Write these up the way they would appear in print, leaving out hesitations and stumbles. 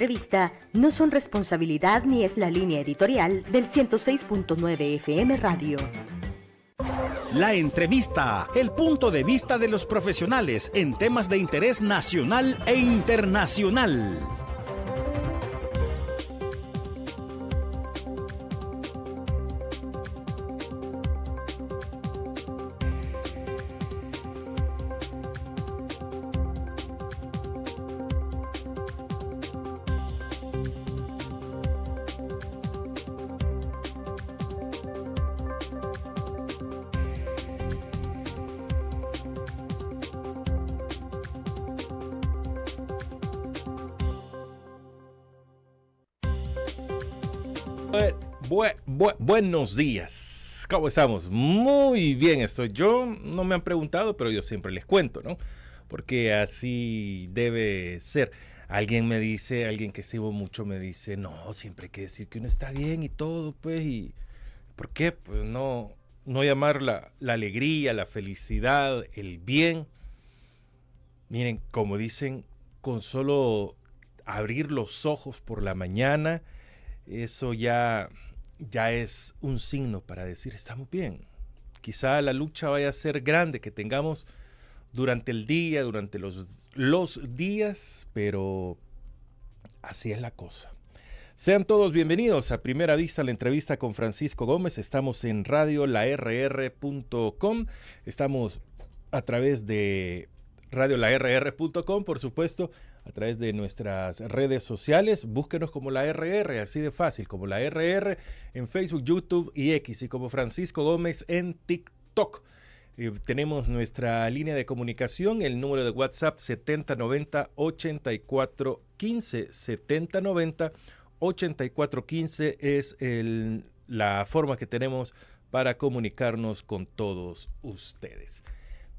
entrevista no son responsabilidad ni es la línea editorial del 106.9 FM Radio. La entrevista, el punto de vista de los profesionales en temas de interés nacional e internacional. Buenos días, ¿cómo estamos? Muy bien estoy yo, no me han preguntado, pero yo siempre les cuento, ¿no? Porque así debe ser. Alguien que sigo mucho me dice, no, siempre hay que decir que uno está bien y todo, pues, y ¿por qué? Pues no llamar la alegría, la felicidad, el bien. Miren, como dicen, con solo abrir los ojos por la mañana, eso ya es un signo para decir estamos bien. Quizá la lucha vaya a ser grande que tengamos durante el día, durante los días, pero así es la cosa. Sean todos bienvenidos a Primera Vista, la entrevista con Francisco Gómez. Estamos en radiolaRR.com, estamos a través de radiolaRR.com, por supuesto, a través de nuestras redes sociales. Búsquenos como la RR, así de fácil, como la RR en Facebook, YouTube y X, y como Francisco Gómez en TikTok. Tenemos nuestra línea de comunicación, el número de WhatsApp 7090-8415. 7090-8415 es la forma que tenemos para comunicarnos con todos ustedes.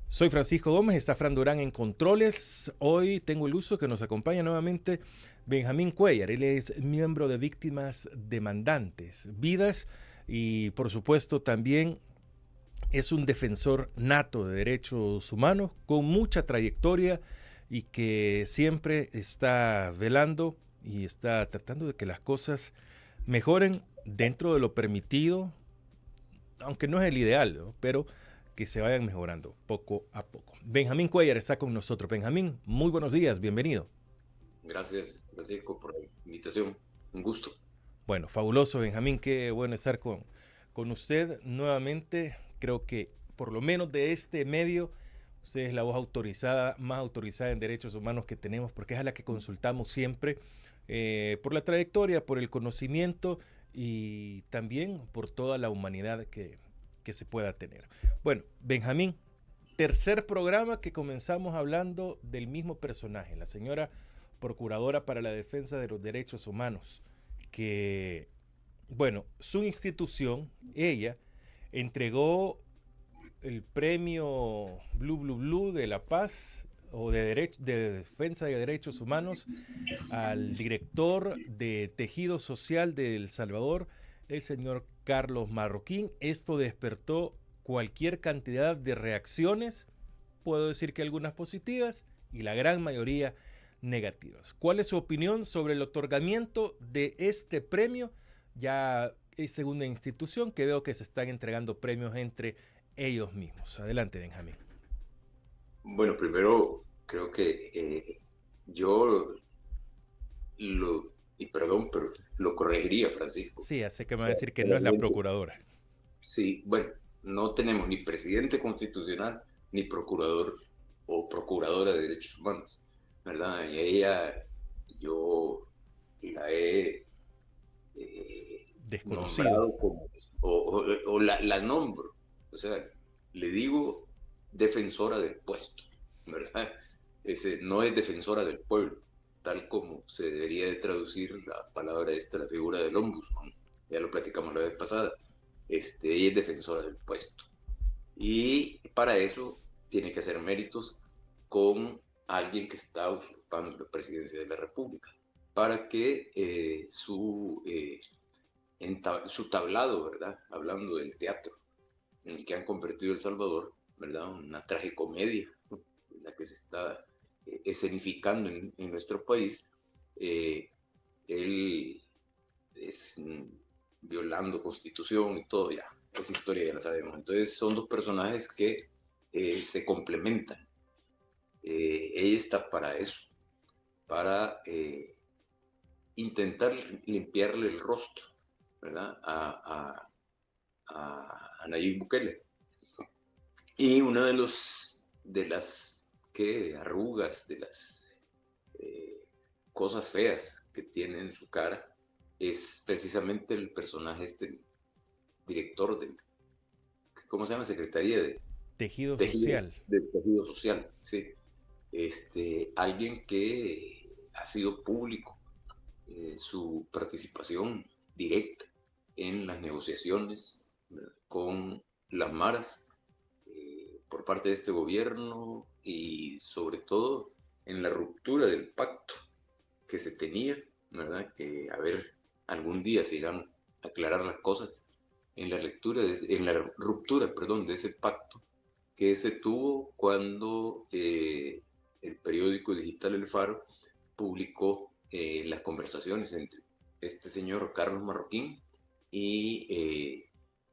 Soy Francisco Gómez, está Fran Durán en controles. Hoy tengo el gusto que nos acompaña nuevamente Benjamín Cuellar. Él es miembro de Víctimas Demandantes Vidas y por supuesto también es un defensor nato de derechos humanos con mucha trayectoria y que siempre está velando y está tratando de que las cosas mejoren dentro de lo permitido, aunque no es el ideal, ¿no? Pero que se vayan mejorando poco a poco. Benjamín Cuellar está con nosotros. Benjamín, muy buenos días, bienvenido. Gracias, Francisco, por la invitación. Un gusto. Bueno, fabuloso, Benjamín, qué bueno estar con usted nuevamente. Creo que por lo menos de este medio, usted es la voz más autorizada en derechos humanos que tenemos, porque es a la que consultamos siempre por la trayectoria, por el conocimiento y también por toda la humanidad que se pueda tener. Bueno, Benjamín, tercer programa que comenzamos hablando del mismo personaje, la señora Procuradora para la Defensa de los Derechos Humanos, que, bueno, su institución, ella, entregó el premio Blue de la Paz o de Defensa de Derechos Humanos al director de Tejido Social de El Salvador, el señor Carlos Marroquín. Esto despertó cualquier cantidad de reacciones, puedo decir que algunas positivas y la gran mayoría negativas. ¿Cuál es su opinión sobre el otorgamiento de este premio? Ya es segunda institución que veo que se están entregando premios entre ellos mismos. Adelante, Benjamín. Bueno, primero creo que yo perdón, pero lo corregiría, Francisco. Sí, sé que me va a decir que no es la procuradora. Sí, bueno, no tenemos ni presidente constitucional, ni procurador o procuradora de derechos humanos, ¿verdad? Y ella, yo la he desconocido como, o la nombro, o sea, le digo defensora del puesto, ¿verdad? No es defensora del pueblo, tal como se debería de traducir la palabra la figura del ombudsman. Ya lo platicamos la vez pasada. Ella es defensora del puesto. Y para eso tiene que hacer méritos con alguien que está usurpando la presidencia de la República, para que su tablado, ¿verdad? Hablando del teatro en el que han convertido El Salvador, ¿verdad? Una tragicomedia, la que se está escenificando en nuestro país, él es violando constitución y todo, ya, esa historia ya la sabemos. Entonces son dos personajes que se complementan. Ella está para eso, para intentar limpiarle el rostro, ¿verdad? A Nayib Bukele. Y una de las arrugas, de las cosas feas que tiene en su cara, es precisamente el personaje, director del, ¿cómo se llama? Secretaría de Tejido social. Del tejido social, sí. Alguien que ha sido público su participación directa en las negociaciones con las maras por parte de este gobierno y sobre todo en la ruptura del pacto que se tenía, ¿verdad? Que a ver, algún día se irán a aclarar las cosas en la ruptura, perdón, de ese pacto que se tuvo cuando el periódico digital El Faro publicó las conversaciones entre este señor Carlos Marroquín y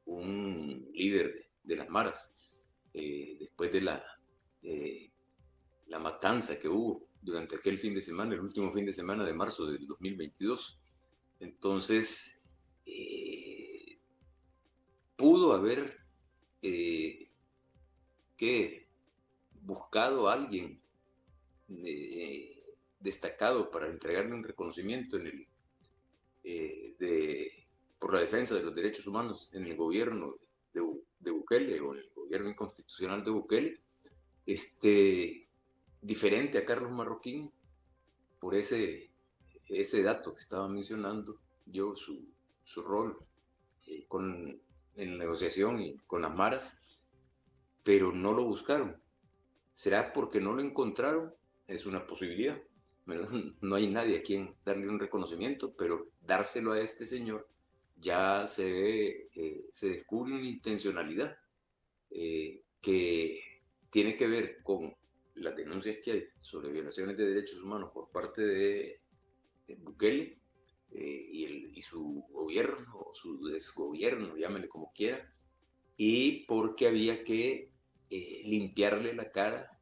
un líder de las maras, después de la matanza que hubo durante aquel fin de semana, el último fin de semana de marzo del 2022. Entonces, pudo haber buscado a alguien destacado para entregarle un reconocimiento por la defensa de los derechos humanos en el gobierno de Bukele o en el gobierno inconstitucional de Bukele, diferente a Carlos Marroquín, por ese dato que estaba mencionando yo, su rol en la negociación y con las maras, pero no lo buscaron. ¿Será porque no lo encontraron? Es una posibilidad, ¿verdad? No hay nadie a quien darle un reconocimiento, pero dárselo a este señor ya se descubre una intencionalidad que tiene que ver con las denuncias que hay sobre violaciones de derechos humanos por parte de Bukele y su gobierno o su desgobierno, llámele como quiera, y porque había que limpiarle la cara,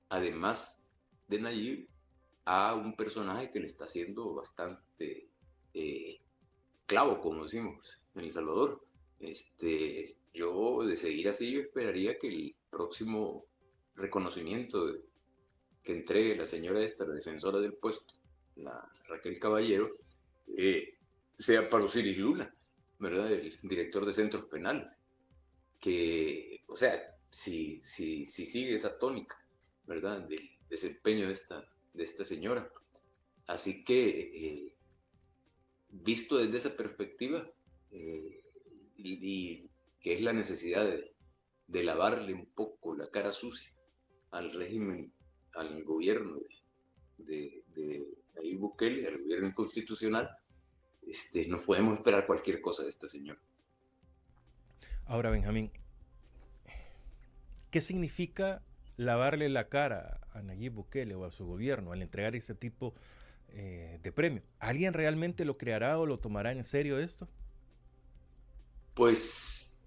además de Nayib, a un personaje que le está haciendo bastante clavo, como decimos en El Salvador. Yo, de seguir así, yo esperaría que el próximo reconocimiento que entregue la señora la defensora del puesto, la Raquel Caballero, sea para Osiris Luna, ¿verdad? El director de centros penales. Que, o sea, si sigue esa tónica, ¿verdad? Del desempeño de esta señora. Así que, visto desde esa perspectiva, y que es la necesidad de lavarle un poco la cara sucia al régimen, al gobierno de Nayib Bukele, al gobierno inconstitucional, no podemos esperar cualquier cosa de esta señora. Ahora, Benjamín, ¿qué significa lavarle la cara a Nayib Bukele o a su gobierno al entregar este tipo de premio? ¿Alguien realmente lo creará o lo tomará en serio esto? Pues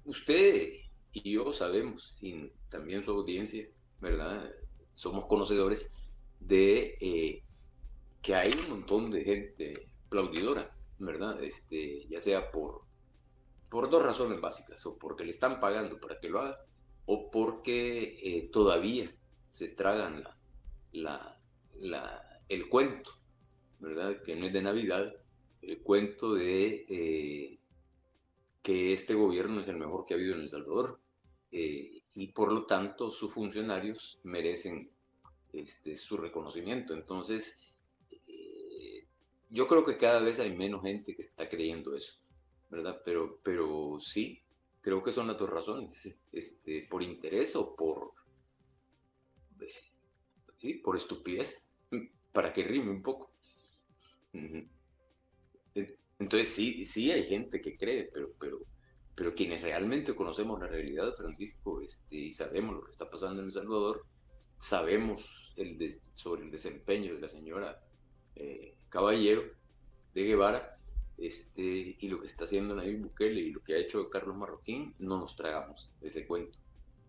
usted y yo sabemos, y también su audiencia, ¿verdad? Somos conocedores de que hay un montón de gente aplaudidora, ¿verdad? Ya sea por dos razones básicas, o porque le están pagando para que lo haga, o porque todavía se tragan el cuento, ¿verdad? Que no es de Navidad, el cuento de que este gobierno es el mejor que ha habido en El Salvador, y por lo tanto sus funcionarios merecen su reconocimiento. Entonces, yo creo que cada vez hay menos gente que está creyendo eso, ¿verdad? Pero sí, creo que son las dos razones, por interés o por estupidez, para que rime un poco. Entonces sí hay gente que cree, pero quienes realmente conocemos la realidad, Francisco, y sabemos lo que está pasando en El Salvador, sabemos sobre el desempeño de la señora caballero de Guevara, y lo que está haciendo Nayib Bukele y lo que ha hecho Carlos Marroquín, no nos tragamos ese cuento,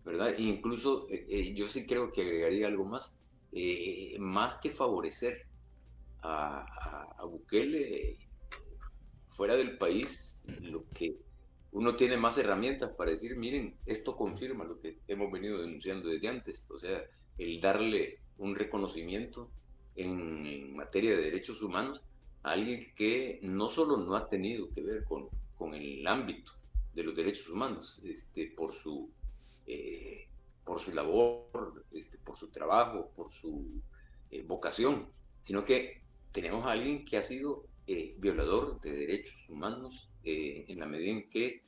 ¿verdad? Incluso yo sí creo que agregaría algo más que favorecer a Bukele fuera del país, lo que uno tiene más herramientas para decir, miren, esto confirma lo que hemos venido denunciando desde antes, o sea, el darle un reconocimiento en materia de derechos humanos a alguien que no solo no ha tenido que ver con el ámbito de los derechos humanos, por su labor, por su trabajo, por su vocación, sino que tenemos a alguien que ha sido violador de derechos humanos en la medida en que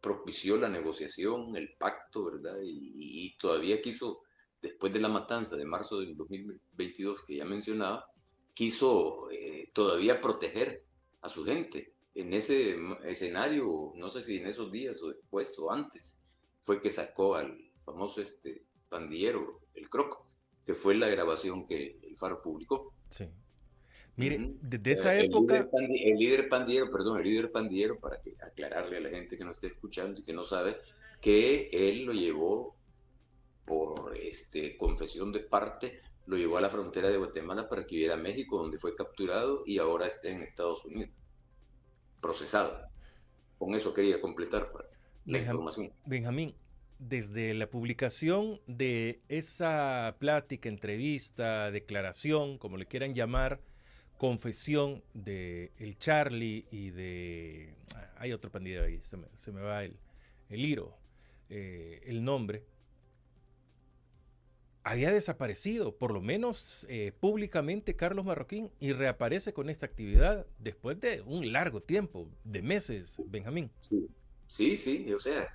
propició la negociación, el pacto, ¿verdad? Y todavía quiso, después de la matanza de marzo del 2022 que ya mencionaba, quiso todavía proteger a su gente. En ese escenario, no sé si en esos días o después o antes, fue que sacó al famoso pandillero, el Croco, que fue la grabación que el Faro publicó. Sí. Mire, Ujú. desde esa época... El líder pandillero, para que aclararle a la gente que no esté escuchando y que no sabe, que él lo llevó por confesión de parte, lo llevó a la frontera de Guatemala para que hubiera a México, donde fue capturado y ahora está en Estados Unidos, procesado. Con eso quería completar la información. Benjamín, desde la publicación de esa plática, entrevista, declaración, como le quieran llamar, confesión de el Charlie y de... hay otro pandillero ahí, se me va el Iro, el nombre. Había desaparecido, por lo menos públicamente, Carlos Marroquín, y reaparece con esta actividad después de un largo tiempo, de meses, Benjamín. Sí, o sea,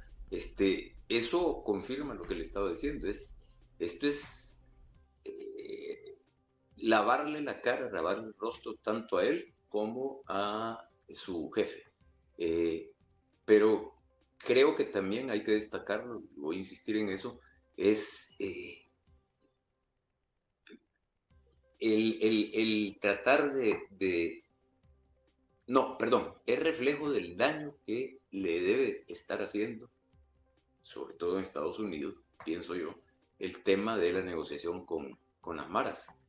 eso confirma lo que le estaba diciendo. Esto es lavarle la cara, lavarle el rostro tanto a él como a su jefe. Pero creo que también hay que destacarlo, voy a insistir en eso, es el tratar no, perdón, es reflejo del daño que le debe estar haciendo, sobre todo en Estados Unidos, pienso yo, el tema de la negociación con las maras,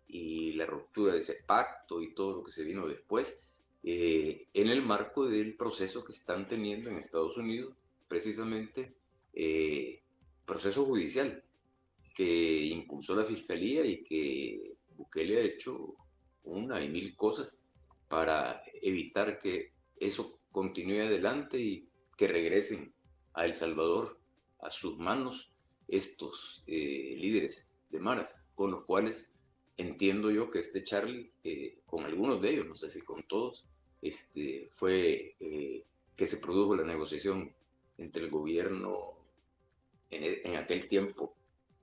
y la ruptura de ese pacto y todo lo que se vino después, en el marco del proceso que están teniendo en Estados Unidos, precisamente proceso judicial que impulsó la Fiscalía y que Bukele ha hecho una y mil cosas para evitar que eso continúe adelante y que regresen a El Salvador a sus manos estos líderes de maras, con los cuales entiendo yo que Charlie, con algunos de ellos, no sé si con todos, fue que se produjo la negociación entre el gobierno en aquel tiempo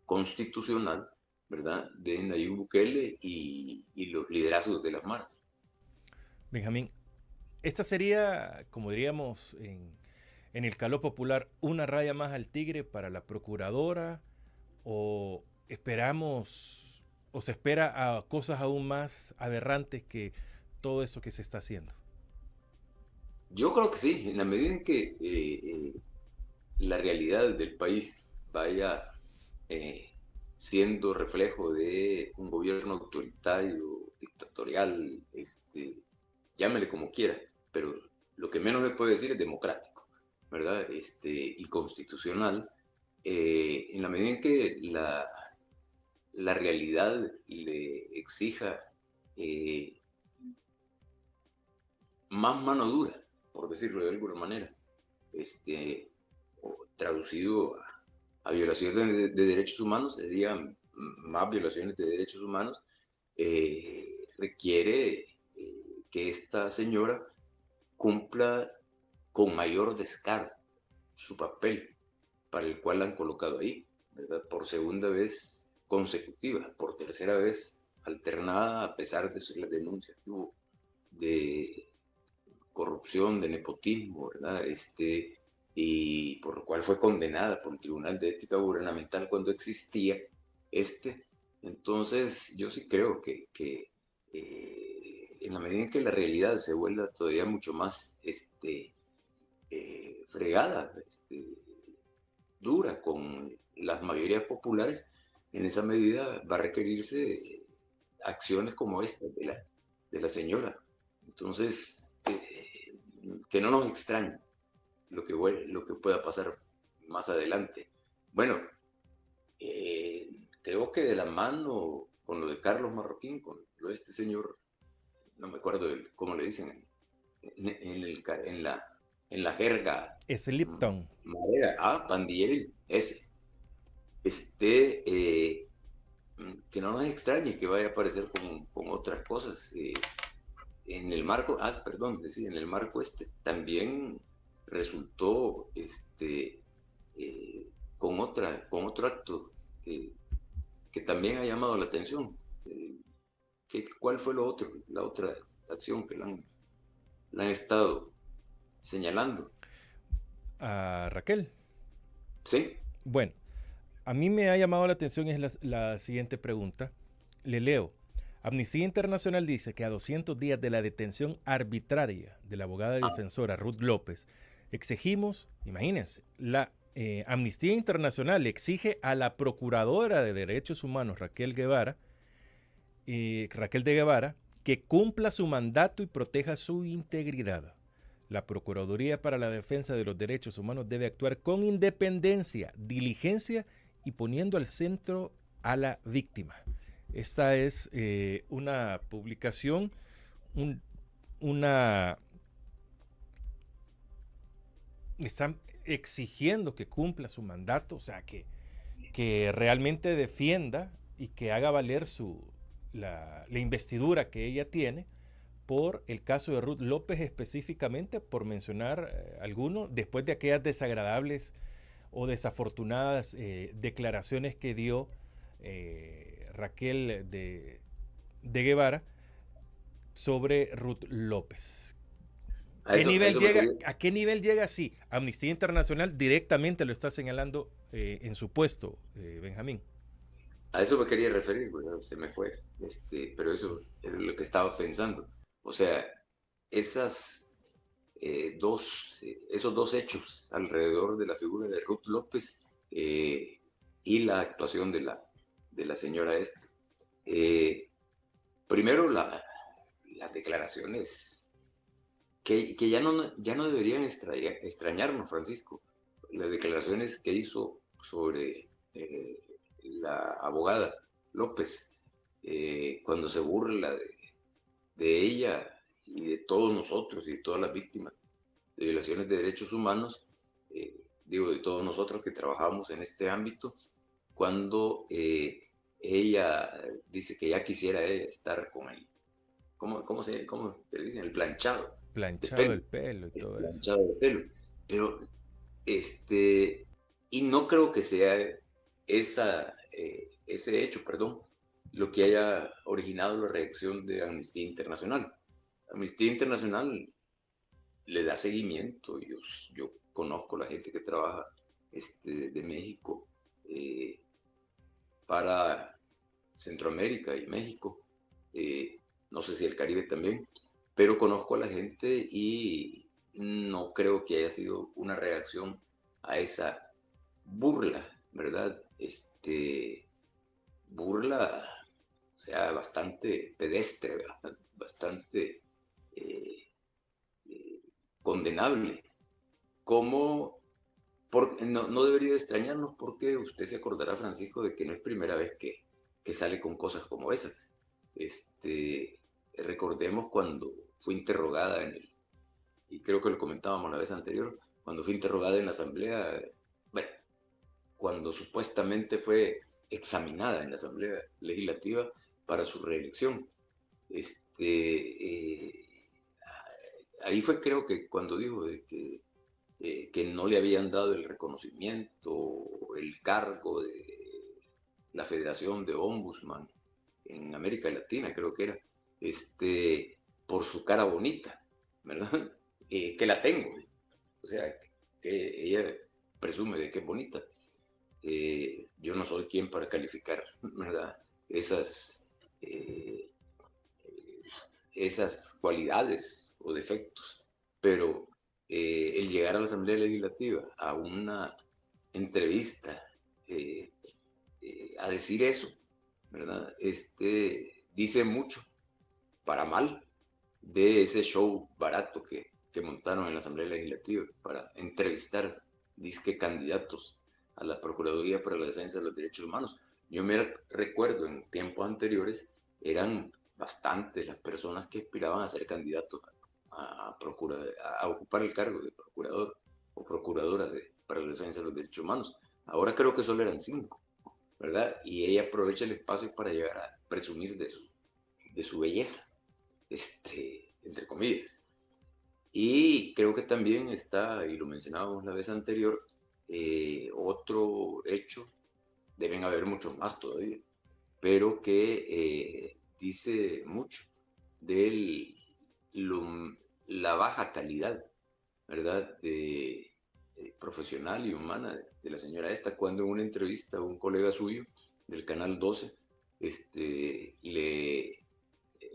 constitucional, ¿verdad?, de Nayib Bukele y los liderazgos de las maras. Benjamín, esta sería, como diríamos en el calor popular, una raya más al tigre para la procuradora, o esperamos, o se espera a cosas aún más aberrantes que todo eso que se está haciendo. Yo creo que sí, en la medida en que la realidad del país vaya siendo reflejo de un gobierno autoritario, dictatorial, llámele como quiera, pero lo que menos se puede decir es democrático, ¿verdad? Y constitucional, en la medida en que la realidad le exija más mano dura, por decirlo de alguna manera, traducido a violaciones de derechos humanos, sería más violaciones de derechos humanos, requiere que esta señora cumpla con mayor descaro su papel para el cual la han colocado ahí, ¿verdad?, por segunda vez consecutiva, por tercera vez alternada, a pesar de las denuncias que hubo de corrupción, de nepotismo, ¿verdad?, y por lo cual fue condenada por el Tribunal de Ética Gubernamental cuando existía Entonces, yo sí creo que en la medida en que la realidad se vuelva todavía mucho más fregada, dura con las mayorías populares, en esa medida va a requerirse acciones como esta de la señora. Entonces, que no nos extrañe lo que pueda pasar más adelante. Bueno, creo que de la mano con lo de Carlos Marroquín, con lo de este señor, no me acuerdo cómo le dicen en la jerga. Es Lipton. Madera, pandillero, ese. Que no nos extrañe que vaya a aparecer con otras cosas. En el marco, perdón, en el marco también resultó con otro acto que también ha llamado la atención. ¿Cuál fue la otra acción que la han estado señalando? A Raquel. Sí. Bueno, a mí me ha llamado la atención es la siguiente pregunta. Le leo. Amnistía Internacional dice que a 200 días de la detención arbitraria de la abogada defensora Ruth López, exigimos, imagínense, la Amnistía Internacional exige a la Procuradora de Derechos Humanos Raquel de Guevara que cumpla su mandato y proteja su integridad. La Procuraduría para la Defensa de los Derechos Humanos debe actuar con independencia, diligencia y poniendo al centro a la víctima. Esta es una publicación, están exigiendo que cumpla su mandato, o sea, que realmente defienda y que haga valer la investidura que ella tiene por el caso de Ruth López específicamente, por mencionar alguno, después de aquellas desagradables o desafortunadas declaraciones que dio Raquel de Guevara sobre Ruth López. ¿A qué nivel llega? Sí, Amnistía Internacional directamente lo está señalando en su puesto, Benjamín. A eso me quería referir, bueno, se me fue, pero eso es lo que estaba pensando. O sea, esos dos hechos alrededor de la figura de Ruth López y la actuación de la señora primero, las declaraciones que ya no deberían extrañarnos, Francisco. Las declaraciones que hizo sobre la abogada López, cuando se burla de ella y de todos nosotros y de todas las víctimas de violaciones de derechos humanos, de todos nosotros que trabajamos en este ámbito, cuando ella dice que ya quisiera estar con él. ¿Cómo le dicen? El planchado. Planchado del pelo y todo eso. Planchado del pelo. Pero, y no creo que sea ese hecho, lo que haya originado la reacción de Amnistía Internacional. Amnistía Internacional le da seguimiento. Yo conozco a la gente que trabaja de México para Centroamérica y México, no sé si el Caribe también, pero conozco a la gente y no creo que haya sido una reacción a esa burla, ¿verdad? Burla, o sea, bastante pedestre, ¿verdad? Bastante condenable. No debería de extrañarnos, porque usted se acordará, Francisco, de que no es primera vez que sale con cosas como esas. Recordemos cuando fue interrogada y creo que lo comentábamos la vez anterior, cuando fue interrogada en la Asamblea, bueno, cuando supuestamente fue examinada en la Asamblea Legislativa para su reelección. Ahí fue, creo que cuando dijo de que no le habían dado el reconocimiento, el cargo de la Federación de Ombudsman en América Latina, creo que era, por su cara bonita, ¿verdad? Que la tengo, o sea, que ella presume de que es bonita. Yo no soy quien para calificar, ¿verdad? esas, eh, esas cualidades o defectos, pero el llegar a la Asamblea Legislativa a una entrevista a decir eso, ¿verdad? Dice mucho, para mal, de ese show barato que montaron en la Asamblea Legislativa para entrevistar, disque candidatos a la Procuraduría para la Defensa de los Derechos Humanos. Yo me recuerdo en tiempos anteriores, eran bastantes las personas que aspiraban a ser candidatos a ocupar el cargo de procurador o procuradora para la defensa de los derechos humanos. Ahora creo que solo eran 5, ¿verdad? Y ella aprovecha el espacio para llegar a presumir de su belleza, entre comillas. Y creo que también está, y lo mencionábamos la vez anterior, otro hecho, deben haber muchos más todavía, pero que dice mucho de la baja calidad, ¿verdad?, profesional y humana de la señora esta, cuando en una entrevista a un colega suyo del Canal 12,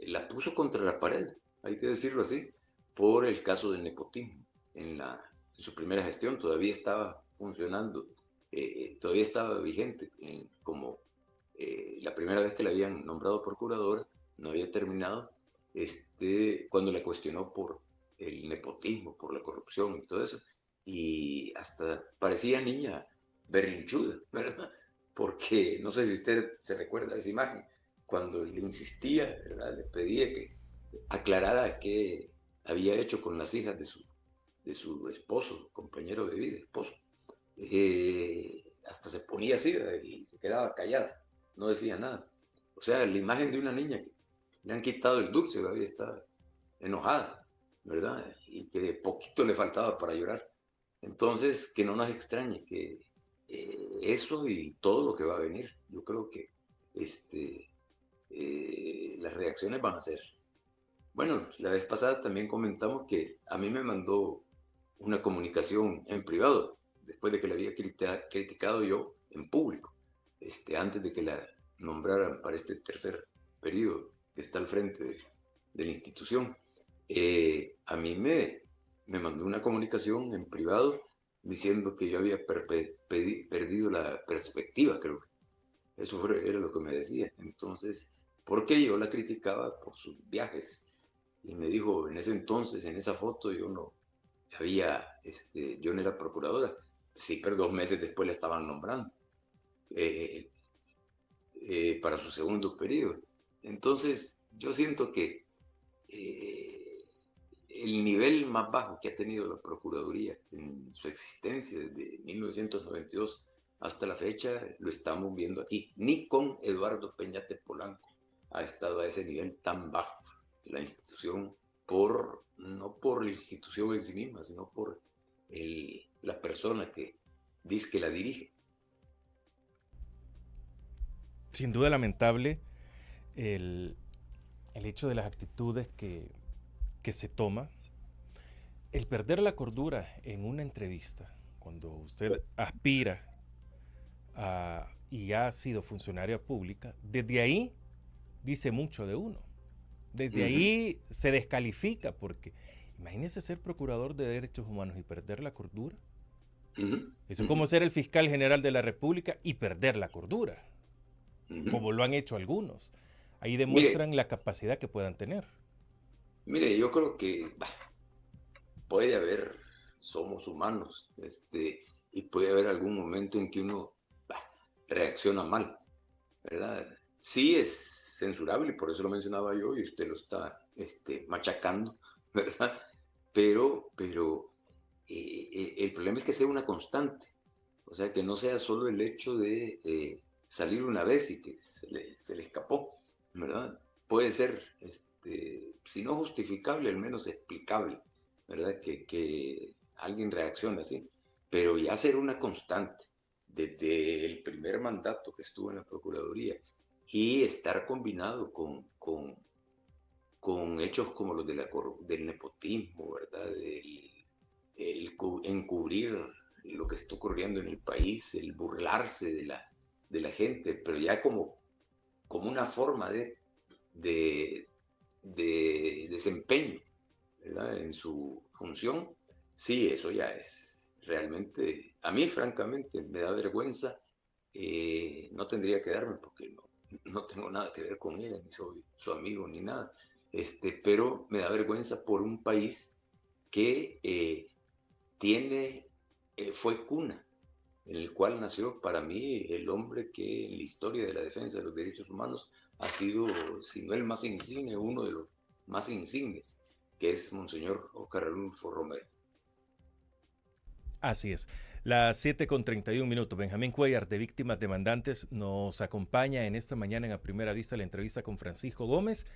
la puso contra la pared, hay que decirlo así, por el caso del nepotismo. En su primera gestión todavía estaba funcionando, todavía estaba vigente, como la primera vez que la habían nombrado procuradora, no había terminado, cuando la cuestionó por el nepotismo, por la corrupción y todo eso, y hasta parecía niña berrinchuda, ¿verdad? Porque no sé si usted se recuerda de esa imagen, cuando le insistía, ¿verdad?, le pedía que aclarara qué había hecho con las hijas de su esposo, compañero de vida, esposo. Hasta se ponía así, ¿verdad?, y se quedaba callada, no decía nada. O sea, la imagen de una niña que le han quitado el dulce, todavía está enojada, ¿verdad? Y que de poquito le faltaba para llorar. Entonces, que no nos extrañe que eso y todo lo que va a venir, yo creo que las reacciones van a ser. Bueno, la vez pasada también comentamos que a mí me mandó una comunicación en privado, después de que la había criticado yo en público, antes de que la nombraran para este tercer periodo que está al frente de la institución. A mí me mandó una comunicación en privado diciendo que yo había perdido la perspectiva, creo que eso era lo que me decía. Entonces, porque yo la criticaba por sus viajes. Y me dijo, en ese entonces, en esa foto, yo no era procuradora. Sí, pero 2 meses después la estaban nombrando para su segundo periodo. Entonces, yo siento que el nivel más bajo que ha tenido la Procuraduría en su existencia desde 1992 hasta la fecha lo estamos viendo aquí. Ni con Eduardo Peñate Polanco ha estado a ese nivel tan bajo la institución, no por la institución en sí misma, sino por la persona que dice que la dirige. Sin duda lamentable el hecho de las actitudes que se toma, el perder la cordura en una entrevista, cuando usted aspira y ha sido funcionaria pública, desde ahí dice mucho de uno. Desde ahí se descalifica, porque imagínese ser procurador de derechos humanos y perder la cordura. Eso es como ser el fiscal general de la República y perder la cordura, como lo han hecho algunos. Ahí demuestran la capacidad que puedan tener. Mire, yo creo que puede haber, somos humanos, y puede haber algún momento en que uno reacciona mal, ¿verdad? Sí es censurable, por eso lo mencionaba yo, y usted lo está machacando, ¿verdad? Pero el problema es que sea una constante, o sea, que no sea solo el hecho de salir una vez y que se le escapó, ¿verdad? Puede ser, si no justificable, al menos explicable, ¿verdad? Que alguien reaccione así, pero ya ser una constante desde el primer mandato que estuvo en la Procuraduría y estar combinado con hechos como los del nepotismo, ¿verdad? El encubrir lo que está ocurriendo en el país, el burlarse de la gente, pero ya como como una forma de desempeño, ¿verdad?, en su función, sí, eso ya es realmente, a mí francamente me da vergüenza. No tendría que darme porque no tengo nada que ver con ella, ni soy su amigo ni nada, pero me da vergüenza por un país que fue cuna, en el cual nació para mí el hombre que en la historia de la defensa de los derechos humanos ha sido, si no el más insigne, uno de los más insignes, que es Monseñor Oscar Arnulfo Romero. Así es. Las 7:31 minutos. Benjamín Cuellar, de Víctimas Demandantes, nos acompaña en esta mañana en A Primera Vista la entrevista con Francisco Gómez.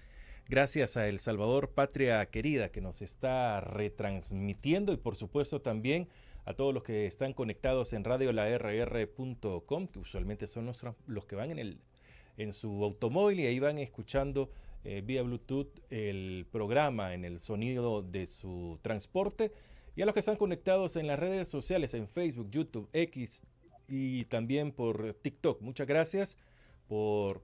Gracias a El Salvador Patria Querida, que nos está retransmitiendo, y por supuesto también a todos los que están conectados en radiolarr.com, que usualmente son los que van en su automóvil y ahí van escuchando vía Bluetooth el programa en el sonido de su transporte, y a los que están conectados en las redes sociales, en Facebook, YouTube, X y también por TikTok. Muchas gracias por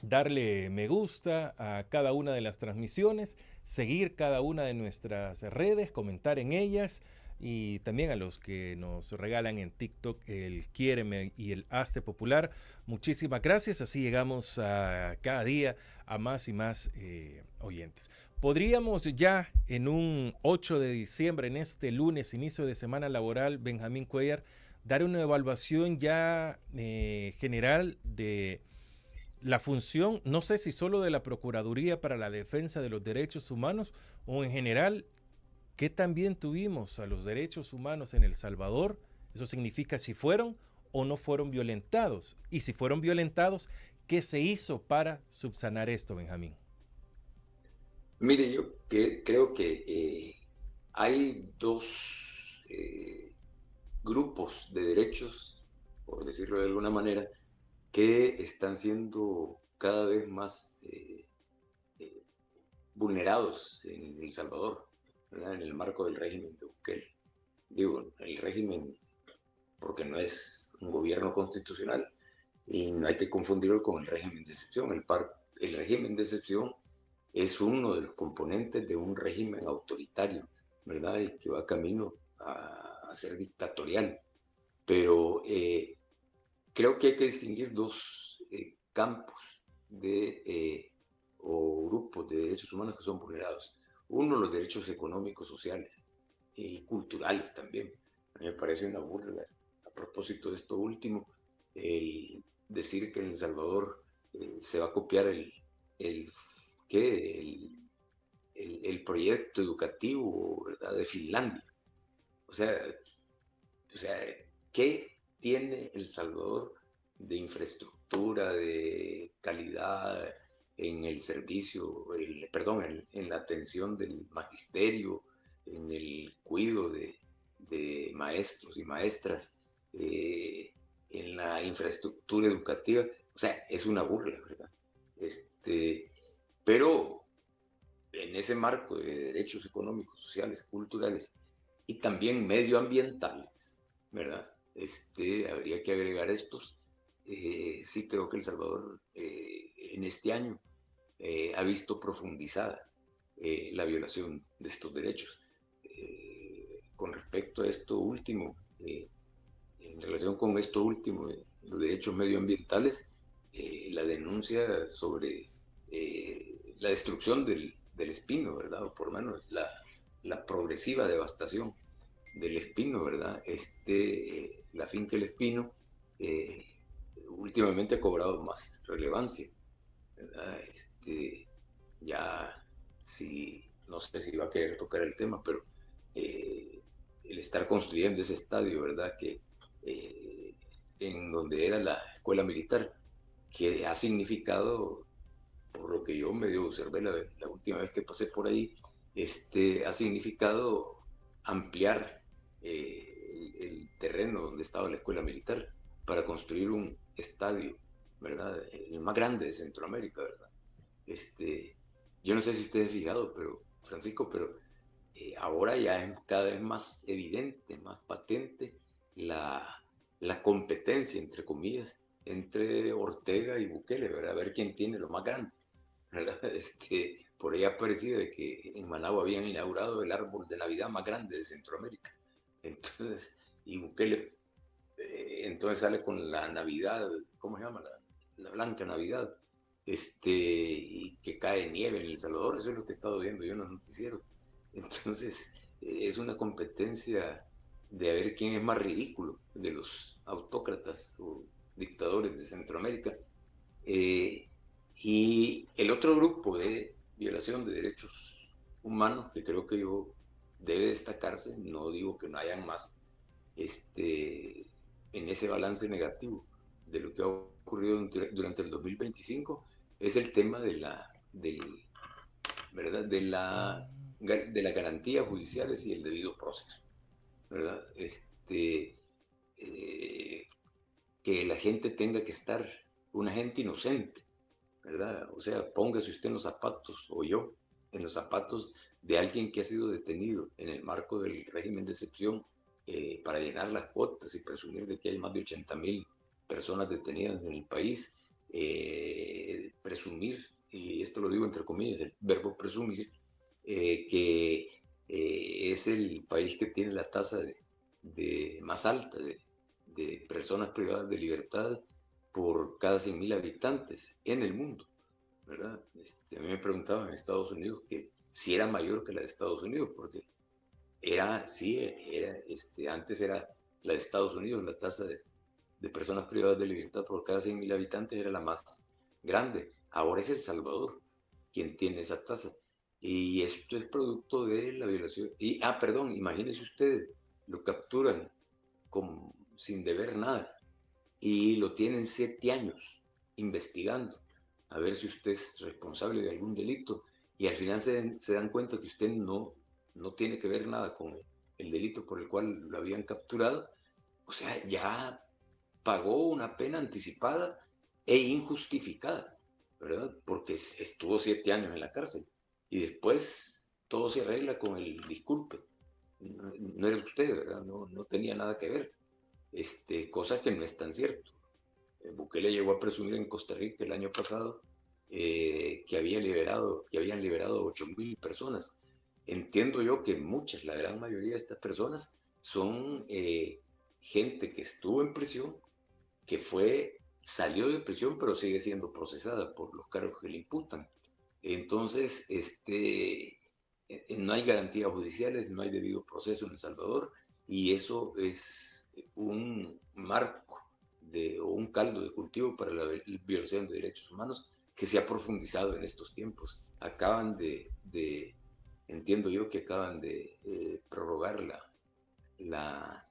darle me gusta a cada una de las transmisiones, seguir cada una de nuestras redes, comentar en ellas, y también a los que nos regalan en TikTok el Quiéreme y el Hazte Popular. Muchísimas gracias, así llegamos a cada día a más y más oyentes. Podríamos ya en un 8 de diciembre, en este lunes, inicio de semana laboral, Benjamín Cuellar, dar una evaluación ya general de la función, no sé si solo de la Procuraduría para la Defensa de los Derechos Humanos o en general, ¿qué también tuvimos a los derechos humanos en El Salvador? Eso significa si fueron o no fueron violentados. Y si fueron violentados, ¿qué se hizo para subsanar esto, Benjamín? Mire, yo creo que hay dos grupos de derechos, por decirlo de alguna manera, que están siendo cada vez más vulnerados en El Salvador, ¿verdad?, en el marco del régimen de Bukele. Digo, el régimen, porque no es un gobierno constitucional, y no hay que confundirlo con el régimen de excepción. El régimen de excepción es uno de los componentes de un régimen autoritario, ¿verdad?, y que va camino a ser dictatorial. Pero creo que hay que distinguir dos campos o grupos de derechos humanos que son vulnerados. Uno, los derechos económicos, sociales y culturales también. A mí me parece una burla, a propósito de esto último, el decir que en El Salvador se va a copiar el proyecto educativo, ¿verdad?, de Finlandia. O sea, ¿qué tiene El Salvador de infraestructura, de calidad en el servicio, en la atención del magisterio, en el cuidado de maestros y maestras, en la infraestructura educativa? O sea, es una burla, ¿verdad? Pero en ese marco de derechos económicos, sociales, culturales y también medioambientales, ¿verdad?, habría que agregar estos. Sí creo que El Salvador en este año ha visto profundizada la violación de estos derechos. Con respecto a esto último, en relación con esto último, los derechos medioambientales, la denuncia sobre la destrucción del espino, ¿verdad?, o por lo menos la progresiva devastación del espino, ¿verdad? La finca El Espino últimamente ha cobrado más relevancia, ¿verdad? Ya, sí, no sé si va a querer tocar el tema, pero el estar construyendo ese estadio, ¿verdad?, que en donde era la escuela militar, que ha significado, por lo que yo medio observé la última vez que pasé por ahí, ha significado ampliar el terreno donde estaba la escuela militar para construir un estadio, ¿verdad?, el más grande de Centroamérica, ¿verdad? Yo no sé si usted ha fijado, pero Francisco, pero ahora ya es cada vez más evidente, más patente la competencia, entre comillas, entre Ortega y Bukele, ¿verdad? A ver quién tiene lo más grande, ¿verdad? Por ahí aparecía de que en Managua habían inaugurado el árbol de Navidad más grande de Centroamérica. Entonces, y Bukele, entonces sale con la Navidad, ¿cómo se llama? La Blanca Navidad, y que cae nieve en El Salvador, eso es lo que he estado viendo yo en los noticieros. Entonces, es una competencia de a ver quién es más ridículo de los autócratas o dictadores de Centroamérica. Y el otro grupo de violación de derechos humanos que creo que yo debe destacarse, no digo que no hayan más, en ese balance negativo de lo que ha ocurrido durante el 2025, es el tema ¿verdad? De la garantía judiciales y el debido proceso, ¿verdad? Que la gente tenga que estar, una gente inocente, ¿verdad? O sea, póngase usted en los zapatos, o yo, en los zapatos de alguien que ha sido detenido en el marco del régimen de excepción para llenar las cuotas y presumir de que hay más de 80,000 personas detenidas en el país, presumir, y esto lo digo entre comillas, el verbo presumir, que es el país que tiene la tasa más alta de personas privadas de libertad por cada 100,000 habitantes en el mundo, ¿verdad? A mí me preguntaban en Estados Unidos que si era mayor que la de Estados Unidos, porque antes era la de Estados Unidos, la tasa de personas privadas de libertad por cada 100,000 habitantes era la más grande. Ahora es El Salvador quien tiene esa tasa. Y esto es producto de la violación. Perdón, imagínese usted, lo capturan sin deber nada y lo tienen 7 años investigando a ver si usted es responsable de algún delito y al final se dan cuenta que usted no tiene que ver nada con el delito por el cual lo habían capturado. O sea, ya pagó una pena anticipada e injustificada, ¿verdad? Porque estuvo 7 años en la cárcel y después todo se arregla con el disculpe. No era usted, ¿verdad? No tenía nada que ver. Cosa que no es tan cierto. Bukele llegó a presumir en Costa Rica el año pasado que habían liberado 8,000 personas. Entiendo yo que la gran mayoría de estas personas son gente que estuvo en prisión, que salió de prisión, pero sigue siendo procesada por los cargos que le imputan. Entonces, no hay garantías judiciales, no hay debido proceso en El Salvador, y eso es un marco o un caldo de cultivo para la violación de derechos humanos que se ha profundizado en estos tiempos. Entiendo yo que acaban de prorrogar la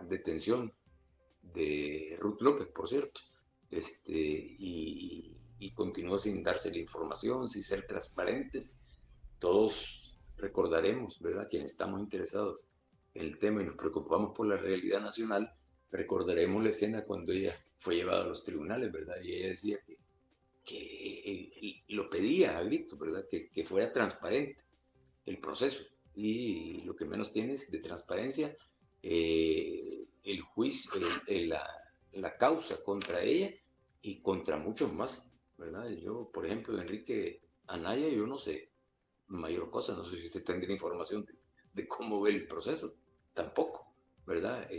detención de Ruth López, por cierto, y continúa sin darse la información, sin ser transparentes. Todos recordaremos, ¿verdad? Quienes estamos interesados en el tema y nos preocupamos por la realidad nacional, recordaremos la escena cuando ella fue llevada a los tribunales, ¿verdad? Y ella decía que lo pedía a gritos, ¿verdad? Que fuera transparente el proceso. Y lo que menos tiene es de transparencia el juicio, la causa contra ella y contra muchos más, ¿verdad? Yo, por ejemplo, de Enrique Anaya, yo no sé mayor cosa, no sé si usted tendría información de cómo ve el proceso, tampoco, ¿verdad?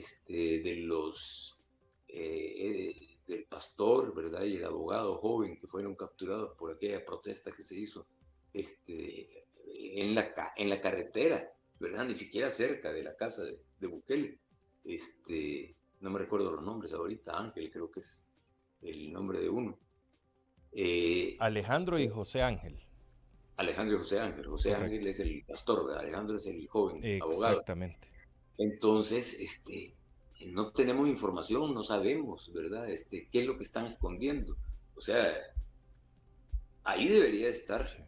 Del pastor, ¿verdad? Y el abogado joven que fueron capturados por aquella protesta que se hizo en la carretera, ¿verdad? Ni siquiera cerca de la casa de Bukele. No me recuerdo los nombres ahorita, Ángel creo que es el nombre de uno. Alejandro y José Ángel. Alejandro y José Ángel. José Ángel es el pastor, ¿verdad? Alejandro es el joven abogado. Exactamente. Entonces, no tenemos información, no sabemos, ¿verdad? ¿Qué es lo que están escondiendo? O sea, ahí debería estar, sí.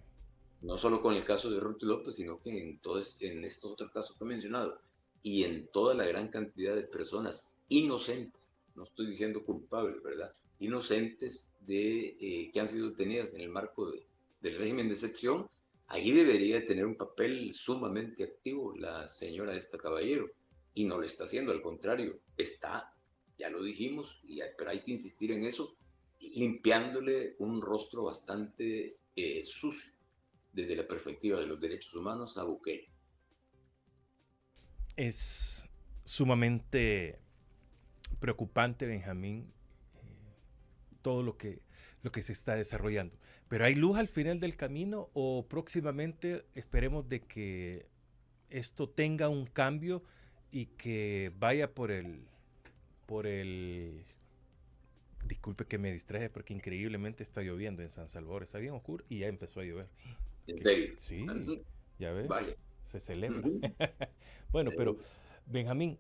No solo con el caso de Ruth López, sino que en estos otros casos que he mencionado, y en toda la gran cantidad de personas inocentes, no estoy diciendo culpables, ¿verdad? Inocentes que han sido detenidas en el marco del régimen de excepción, ahí debería tener un papel sumamente activo la señora caballero, y no lo está haciendo, al contrario, está ya lo dijimos, pero hay que insistir en eso, limpiándole un rostro bastante sucio desde la perspectiva de los derechos humanos a Bukele. Es sumamente preocupante, Benjamín, todo lo que se está desarrollando. Pero ¿hay luz al final del camino o próximamente esperemos de que esto tenga un cambio y que vaya por el disculpe que me distraje porque increíblemente está lloviendo en San Salvador, está bien oscuro y ya empezó a llover. ¿En serio? Sí, ya ves, Vale. se celebra. Bueno, pero Benjamín,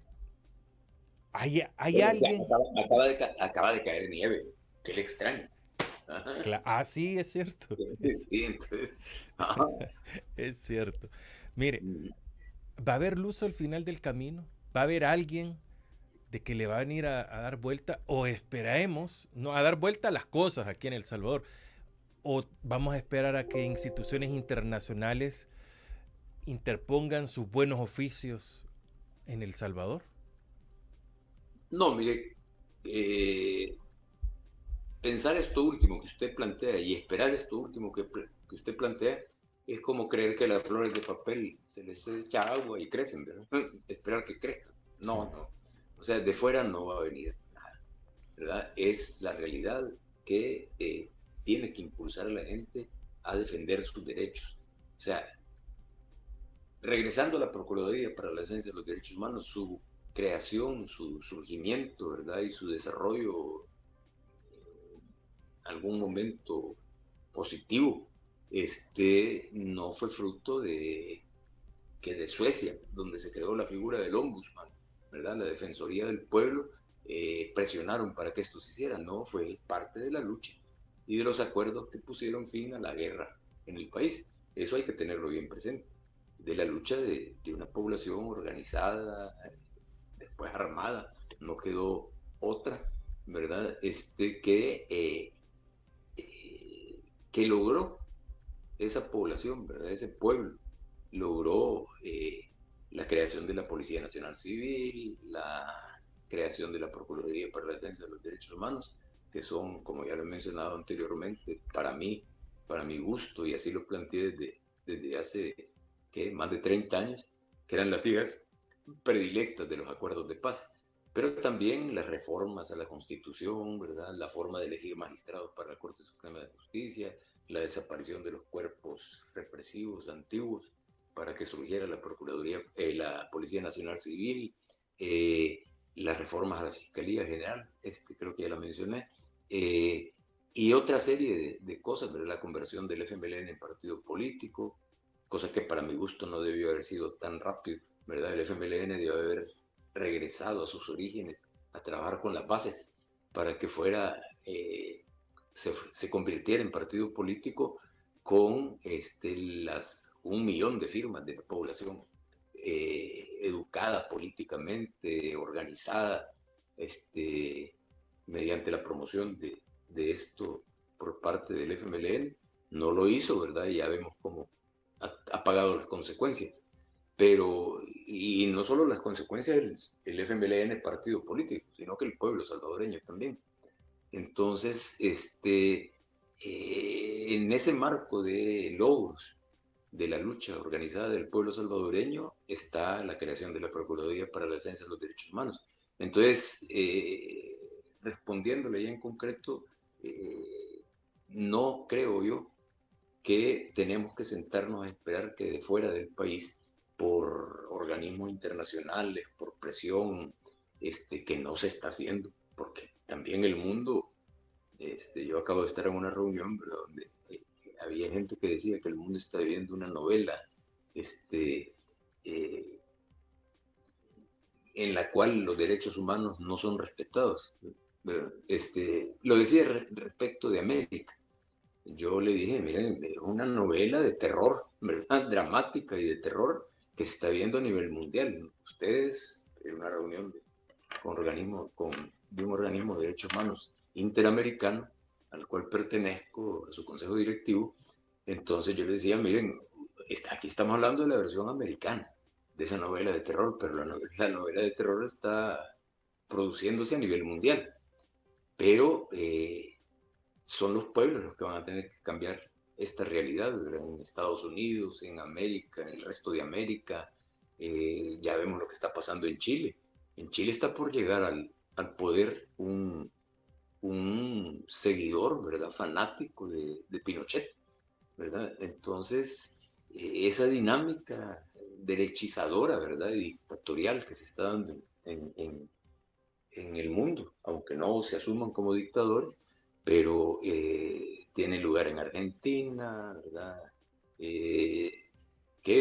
¿hay alguien? Acaba de caer nieve, que le extraño. Sí, es cierto. Sí, entonces. Es cierto. Mire, ¿va a haber luz al final del camino? ¿Va a haber alguien de que le va a venir a dar vuelta? ¿O esperemos, no, a dar vuelta a las cosas aquí en El Salvador? ¿O vamos a esperar a que instituciones internacionales interpongan sus buenos oficios en El Salvador? No, mire, pensar esto último que usted plantea y esperar esto último que usted plantea es como creer que las flores de papel se les echa agua y crecen, ¿verdad? Esperar que crezcan. No, no. O sea, de fuera no va a venir nada, ¿verdad? Es la realidad que tiene que impulsar a la gente a defender sus derechos. O sea, regresando a la Procuraduría para la Defensa de los Derechos Humanos, su creación, su surgimiento, ¿verdad? Y su desarrollo algún momento positivo, no fue fruto de Suecia, donde se creó la figura del ombudsman, ¿verdad? La Defensoría del Pueblo, presionaron para que esto se hiciera, no, fue parte de la lucha y de los acuerdos que pusieron fin a la guerra en el país. Eso hay que tenerlo bien presente, de la lucha de una población organizada, después armada, no quedó otra, ¿verdad? Que logró esa población, ¿verdad? Ese pueblo, logró la creación de la Policía Nacional Civil, la creación de la Procuraduría para la Defensa de los Derechos Humanos, que son, como ya lo he mencionado anteriormente, para mi gusto, y así lo planteé desde hace más de 30 años, que eran las hijas predilectas de los acuerdos de paz. Pero también las reformas a la Constitución, ¿verdad? La forma de elegir magistrados para la Corte Suprema de Justicia, la desaparición de los cuerpos represivos antiguos para que surgiera la Procuraduría, la Policía Nacional Civil, las reformas a la Fiscalía General, creo que ya la mencioné, y otra serie de cosas, ¿verdad? La conversión del FMLN en partido político, cosa que para mi gusto no debió haber sido tan rápido, ¿verdad? El FMLN debió haber regresado a sus orígenes, a trabajar con las bases para que fuera, se convirtiera en partido político con 1 millón de firmas de la población educada políticamente, organizada, mediante la promoción de esto por parte del FMLN. No lo hizo, ¿verdad? Y ya vemos cómo ha pagado las consecuencias. Pero, y no solo las consecuencias del FMLN partido político, sino que el pueblo salvadoreño también. Entonces, en ese marco de logros de la lucha organizada del pueblo salvadoreño está la creación de la Procuraduría para la Defensa de los Derechos Humanos. Entonces, respondiéndole ya en concreto, no creo yo que tenemos que sentarnos a esperar que de fuera del país, por organismos internacionales, por presión, que no se está haciendo, porque también el mundo, yo acabo de estar en una reunión, ¿verdad? Donde había gente que decía que el mundo está viviendo una novela, en la cual los derechos humanos no son respetados. Lo decía respecto de América. Yo le dije, miren, es una novela de terror, ¿verdad? Dramática y de terror que se está viendo a nivel mundial. Ustedes, en una reunión de un organismo de derechos humanos interamericano, al cual pertenezco, a su consejo directivo, entonces yo les decía, miren, aquí estamos hablando de la versión americana de esa novela de terror, pero la novela de terror está produciéndose a nivel mundial. Pero son los pueblos los que van a tener que cambiar esta realidad, ¿verdad? En Estados Unidos, en América, en el resto de América. Ya vemos lo que está pasando en Chile. En Chile está por llegar al poder un seguidor, ¿verdad? Fanático de Pinochet, ¿verdad? Entonces, esa dinámica derechizadora, ¿verdad? Y dictatorial que se está dando en el mundo, aunque no se asuman como dictadores, pero tiene lugar en Argentina, ¿verdad? Que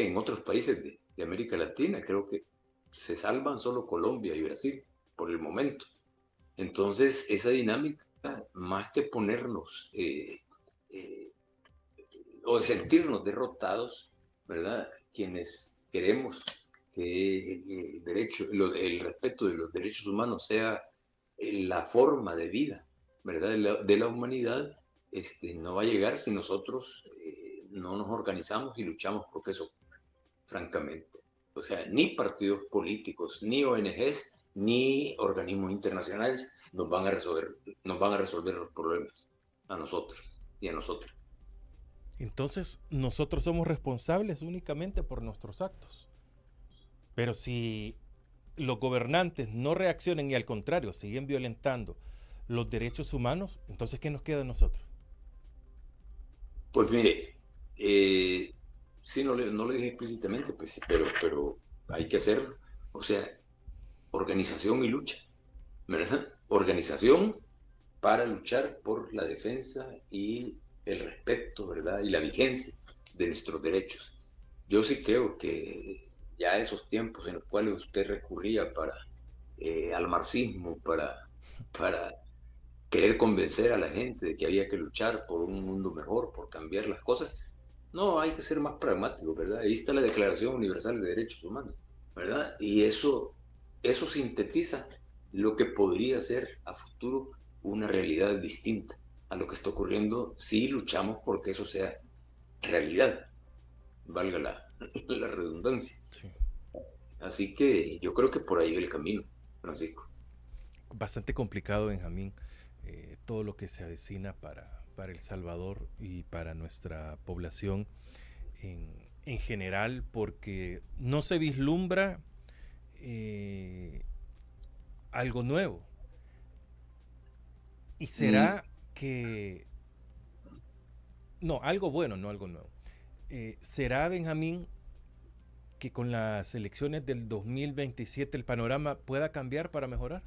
en otros países de América Latina, creo que se salvan solo Colombia y Brasil por el momento. Entonces, esa dinámica, más que ponernos o sentirnos derrotados, ¿verdad? Quienes queremos que el respeto de los derechos humanos sea la forma de vida, ¿verdad? De la humanidad, no va a llegar si nosotros no nos organizamos y luchamos por eso, francamente. O sea, ni partidos políticos, ni ONGs, ni organismos internacionales nos van a resolver los problemas a nosotros y a nosotras. Entonces, nosotros somos responsables únicamente por nuestros actos. Pero si los gobernantes no reaccionan y al contrario siguen violentando los derechos humanos, entonces ¿qué nos queda a nosotros? Pues mire, sí, no lo dije explícitamente, pues sí, pero hay que hacer, o sea, organización y lucha, ¿verdad? Organización para luchar por la defensa y el respeto, ¿verdad? Y la vigencia de nuestros derechos. Yo sí creo que ya esos tiempos en los cuales usted recurría al marxismo, para querer convencer a la gente de que había que luchar por un mundo mejor, por cambiar las cosas, no, hay que ser más pragmático, ¿verdad? Ahí está la Declaración Universal de Derechos Humanos, ¿verdad? Y eso sintetiza lo que podría ser a futuro una realidad distinta a lo que está ocurriendo si luchamos porque eso sea realidad, valga la redundancia. Sí. Así que yo creo que por ahí va el camino, Francisco. Bastante complicado, Benjamín, todo lo que se avecina para El Salvador y para nuestra población en general, porque no se vislumbra algo nuevo. Y será que... No, algo bueno, no algo nuevo. ¿Será, Benjamín, que con las elecciones del 2027 el panorama pueda cambiar para mejorar?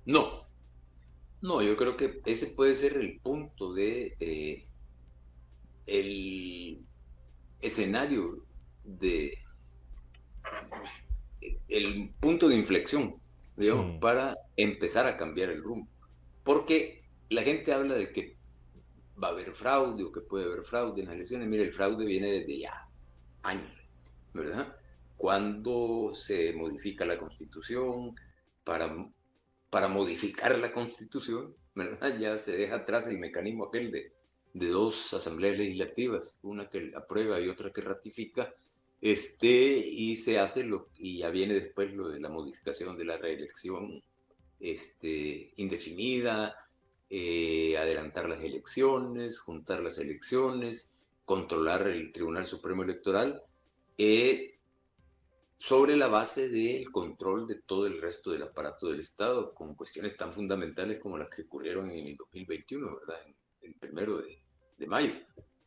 No, yo creo que ese puede ser el punto el escenario el punto de inflexión, digamos, Sí. para empezar a cambiar el rumbo. Porque la gente habla de que va a haber fraude o que puede haber fraude en las elecciones. Mire, el fraude viene desde ya años, ¿verdad? Cuando se modifica la Constitución para modificar la Constitución, ¿verdad? Ya se deja atrás el mecanismo aquel de dos asambleas legislativas, una que aprueba y otra que ratifica, y se hace y ya viene después lo de la modificación de la reelección indefinida, adelantar las elecciones, juntar las elecciones, controlar el Tribunal Supremo Electoral, sobre la base del control de todo el resto del aparato del Estado, con cuestiones tan fundamentales como las que ocurrieron en el 2021, ¿verdad? El 1 de mayo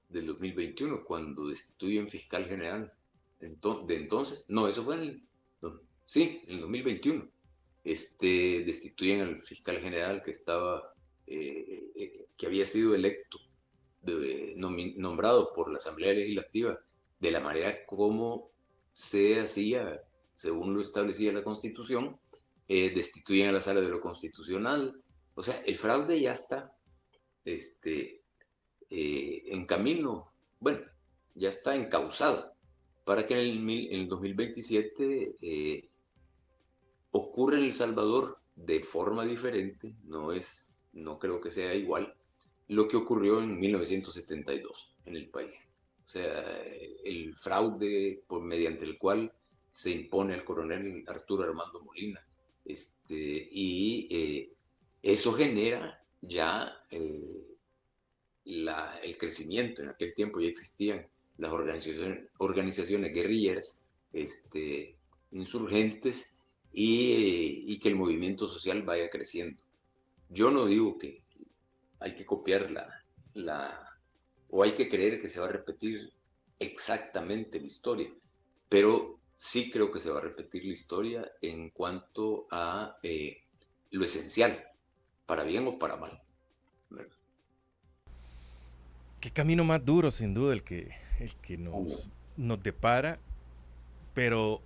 del 2021, cuando destituyen fiscal general de entonces. No, eso fue en el 2021. Destituyen al fiscal general que estaba, que había sido electo, nombrado por la Asamblea Legislativa, de la manera como se hacía, según lo establecía la Constitución. Destituyen a la Sala de lo Constitucional. O sea, el fraude ya está en camino, bueno, ya está encauzado para que en el 2027 ocurra en El Salvador de forma diferente, no creo que sea igual, lo que ocurrió en 1972 en el país. O sea, el fraude mediante el cual se impone al coronel Arturo Armando Molina Eso genera ya el crecimiento. En aquel tiempo ya existían las organizaciones guerrilleras, insurgentes, y que el movimiento social vaya creciendo. Yo no digo que hay que copiar o hay que creer que se va a repetir exactamente la historia, pero sí creo que se va a repetir la historia en cuanto a lo esencial, para bien o para mal. ¿Verdad? Qué camino más duro, sin duda, el que nos depara, pero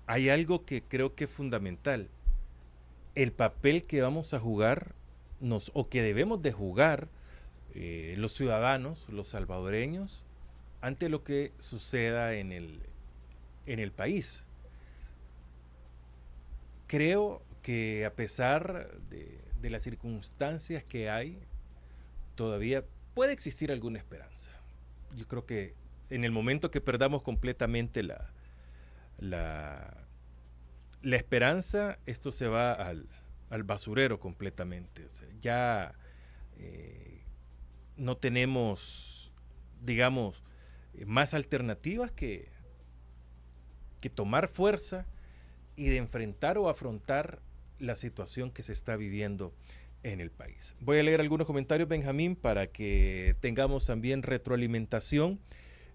hay algo que creo que es fundamental. El papel que vamos a jugar, o que debemos de jugar, los ciudadanos, los salvadoreños, ante lo que suceda en el país. Creo que a pesar de las circunstancias que hay, todavía puede existir alguna esperanza. Yo creo que en el momento que perdamos completamente la esperanza, esto se va al basurero completamente. O sea, ya no tenemos, digamos, más alternativas que tomar fuerza y de enfrentar o afrontar la situación que se está viviendo en el país. Voy a leer algunos comentarios, Benjamín, para que tengamos también retroalimentación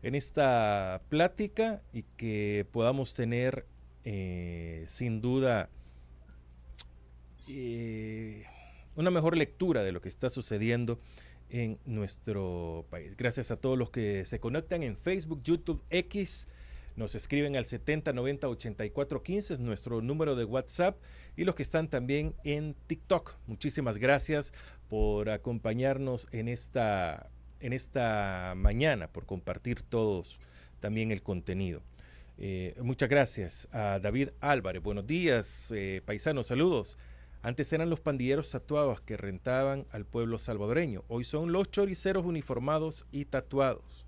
en esta plática y que podamos tener sin duda una mejor lectura de lo que está sucediendo en nuestro país. Gracias a todos los que se conectan en Facebook, YouTube, X. Nos escriben al 70 90 84 15, es nuestro número de WhatsApp, y los que están también en TikTok. Muchísimas gracias por acompañarnos en esta mañana, por compartir todos también el contenido. Muchas gracias a David Álvarez. Buenos días, paisanos, saludos. Antes eran los pandilleros tatuados que rentaban al pueblo salvadoreño. Hoy son los choriceros uniformados y tatuados.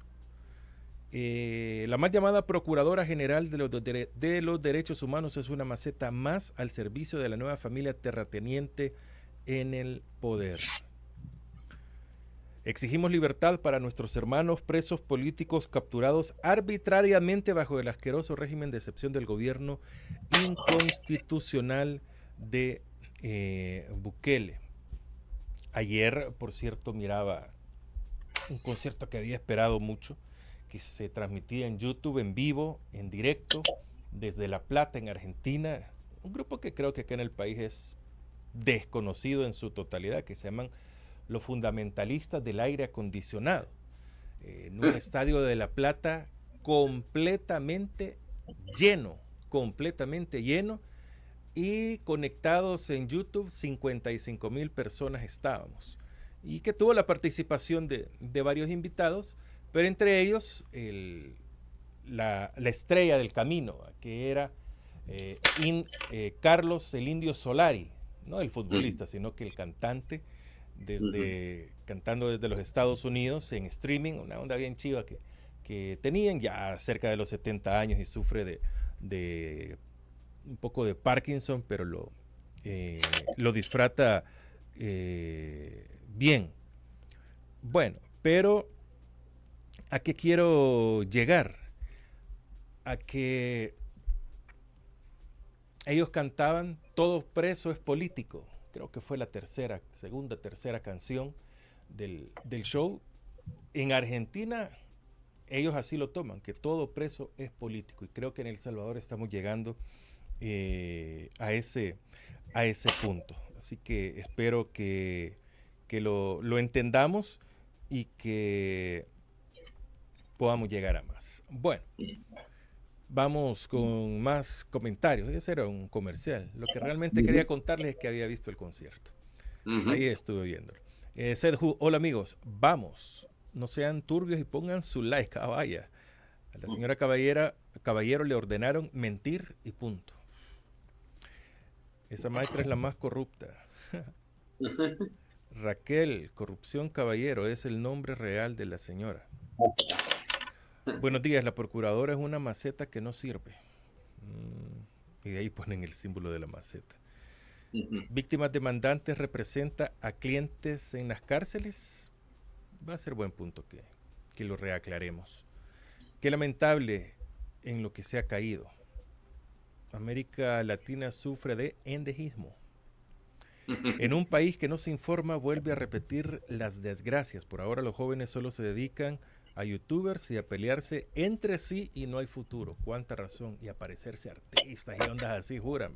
La mal llamada Procuradora General de los Derechos Humanos es una maceta más al servicio de la nueva familia terrateniente en el poder. Exigimos libertad para nuestros hermanos presos políticos capturados arbitrariamente bajo el asqueroso régimen de excepción del gobierno inconstitucional de Bukele. Ayer, por cierto, miraba un concierto que había esperado mucho, que se transmitía en YouTube en vivo, en directo, desde La Plata, en Argentina. Un grupo que creo que acá en el país es desconocido en su totalidad, que se llaman los fundamentalistas del aire acondicionado. En un estadio de La Plata completamente lleno, y conectados en YouTube 55,000 personas estábamos, y que tuvo la participación de varios invitados, pero entre ellos la estrella del camino, que era Carlos el Indio Solari, no el futbolista, sino que el cantante, cantando desde los Estados Unidos en streaming, una onda bien chiva que tenían ya cerca de los 70 años y sufre de un poco de Parkinson, pero lo disfruta bien. Bueno, pero ¿a qué quiero llegar? A que ellos cantaban "Todo preso es político". Creo que fue la segunda, tercera canción del show. En Argentina ellos así lo toman, que todo preso es político. Y creo que en El Salvador estamos llegando a ese punto. Así que espero que lo entendamos y que podamos llegar a más. Bueno, vamos con más comentarios. Ese era un comercial. Lo que realmente quería contarles es que había visto el concierto. Ahí estuve viéndolo. Sedhu, hola amigos, vamos, no sean turbios y pongan su like. Vaya, a la señora Caballero le ordenaron mentir y punto. Esa maestra es la más corrupta. Raquel, Corrupción Caballero, es el nombre real de la señora. Buenos días, la procuradora es una maceta que no sirve. Y de ahí ponen el símbolo de la maceta. Ujú. Víctimas demandantes representa a clientes en las cárceles. Va a ser buen punto que lo reaclaremos. Qué lamentable en lo que se ha caído. América Latina sufre de endejismo. En un país que no se informa vuelve a repetir las desgracias. Por ahora los jóvenes solo se dedican a youtubers y a pelearse entre sí y no hay futuro. Cuánta razón. Y a parecerse artistas y ondas así, juran.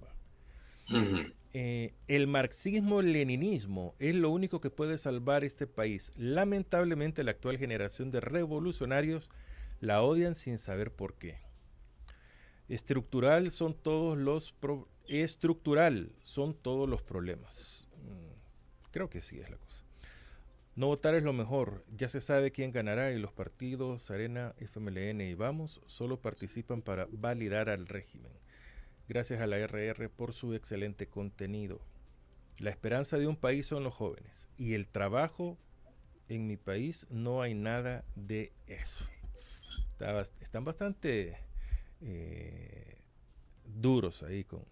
Ujú. El marxismo-leninismo es lo único que puede salvar este país. Lamentablemente la actual generación de revolucionarios la odian sin saber por qué. Estructural son todos los problemas. Creo que sí es la cosa. No votar es lo mejor. Ya se sabe quién ganará y los partidos Arena, FMLN y Vamos solo participan para validar al régimen. Gracias a la RR por su excelente contenido. La esperanza de un país son los jóvenes y el trabajo en mi país no hay nada de eso. Están bastante duros ahí con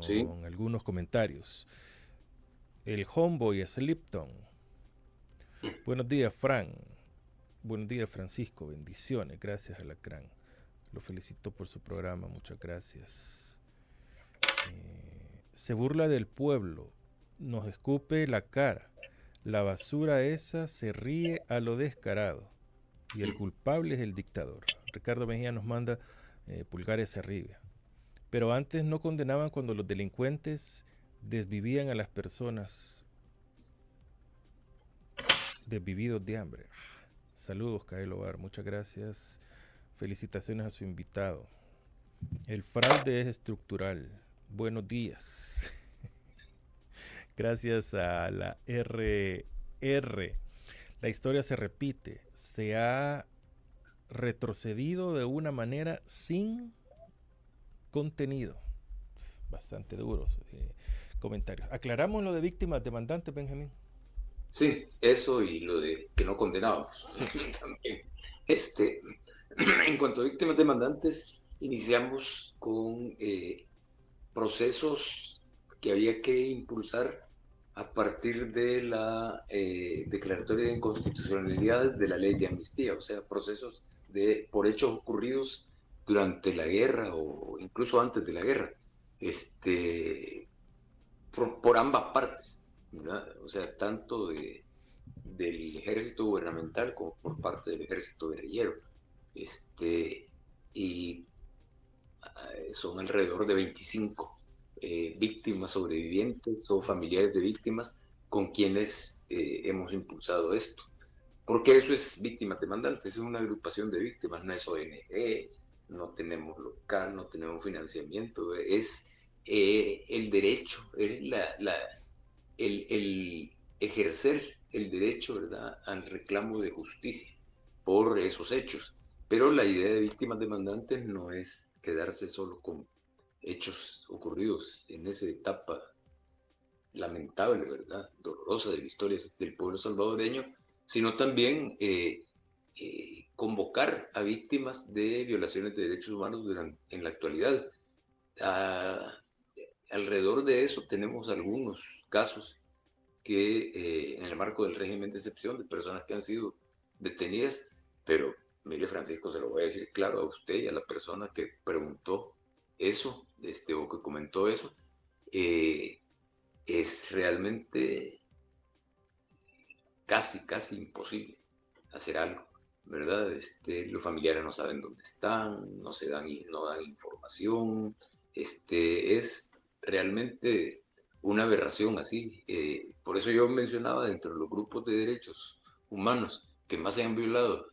Sí. algunos comentarios. El Homeboy Slipton. Buenos días, Fran. Buenos días, Francisco. Bendiciones. Gracias, Alacrán. Lo felicito por su programa. Muchas gracias. Se burla del pueblo. Nos escupe la cara. La basura esa se ríe a lo descarado. Y el culpable es el dictador. Ricardo Mejía nos manda pulgares arriba. Pero antes no condenaban cuando los delincuentes desvivían a las personas desvividos de hambre. Saludos, Kael Ovar. Muchas gracias. Felicitaciones a su invitado. El fraude es estructural. Buenos días. Gracias a la RR. La historia se repite. Se ha retrocedido de una manera sin contenido. Bastante duros comentarios. ¿Aclaramos lo de víctimas demandantes, Benjamín? Sí, eso y lo de que no condenábamos. También. En cuanto a víctimas demandantes, iniciamos con procesos que había que impulsar a partir de la declaratoria de inconstitucionalidad de la ley de amnistía, o sea, procesos por hechos ocurridos durante la guerra o incluso antes de la guerra, por ambas partes, ¿verdad? O sea, tanto del ejército gubernamental como por parte del ejército guerrillero. Y son alrededor de 25 víctimas sobrevivientes o familiares de víctimas con quienes hemos impulsado esto. Porque eso es víctimas demandantes, es una agrupación de víctimas, no es ONG, no tenemos local, no tenemos financiamiento, es el derecho, es el ejercer el derecho, ¿verdad?, al reclamo de justicia por esos hechos. Pero la idea de víctimas demandantes no es quedarse solo con hechos ocurridos en esa etapa lamentable, ¿verdad?, dolorosa de la historia del pueblo salvadoreño, sino también convocar a víctimas de violaciones de derechos humanos en la actualidad. Alrededor de eso tenemos algunos casos que en el marco del régimen de excepción de personas que han sido detenidas, pero mire, Francisco, se lo voy a decir claro a usted y a la persona que preguntó eso, o que comentó eso, es realmente casi imposible hacer algo, ¿verdad? Los familiares no saben dónde están, no dan información, es realmente una aberración así. Por eso yo mencionaba dentro de los grupos de derechos humanos que más se han violado,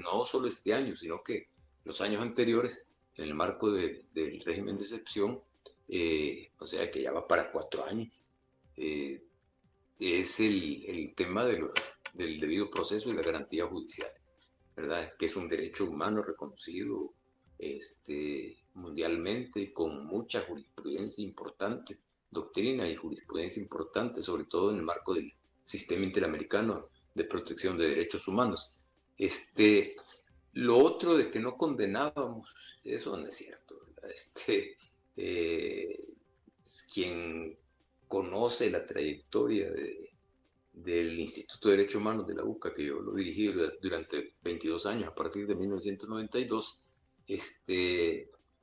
no solo este año, sino que los años anteriores, en el marco del régimen de excepción, o sea que ya va para 4 años, es el tema del debido proceso y la garantía judicial, ¿verdad? Que es un derecho humano reconocido mundialmente, con mucha jurisprudencia importante, doctrina y jurisprudencia importante, sobre todo en el marco del sistema interamericano de protección de derechos humanos. Lo otro de que no condenábamos, eso no es cierto, ¿verdad? quien conoce la trayectoria del Instituto de Derechos Humanos de la UCA, que yo lo dirigí durante 22 años, a partir de 1992,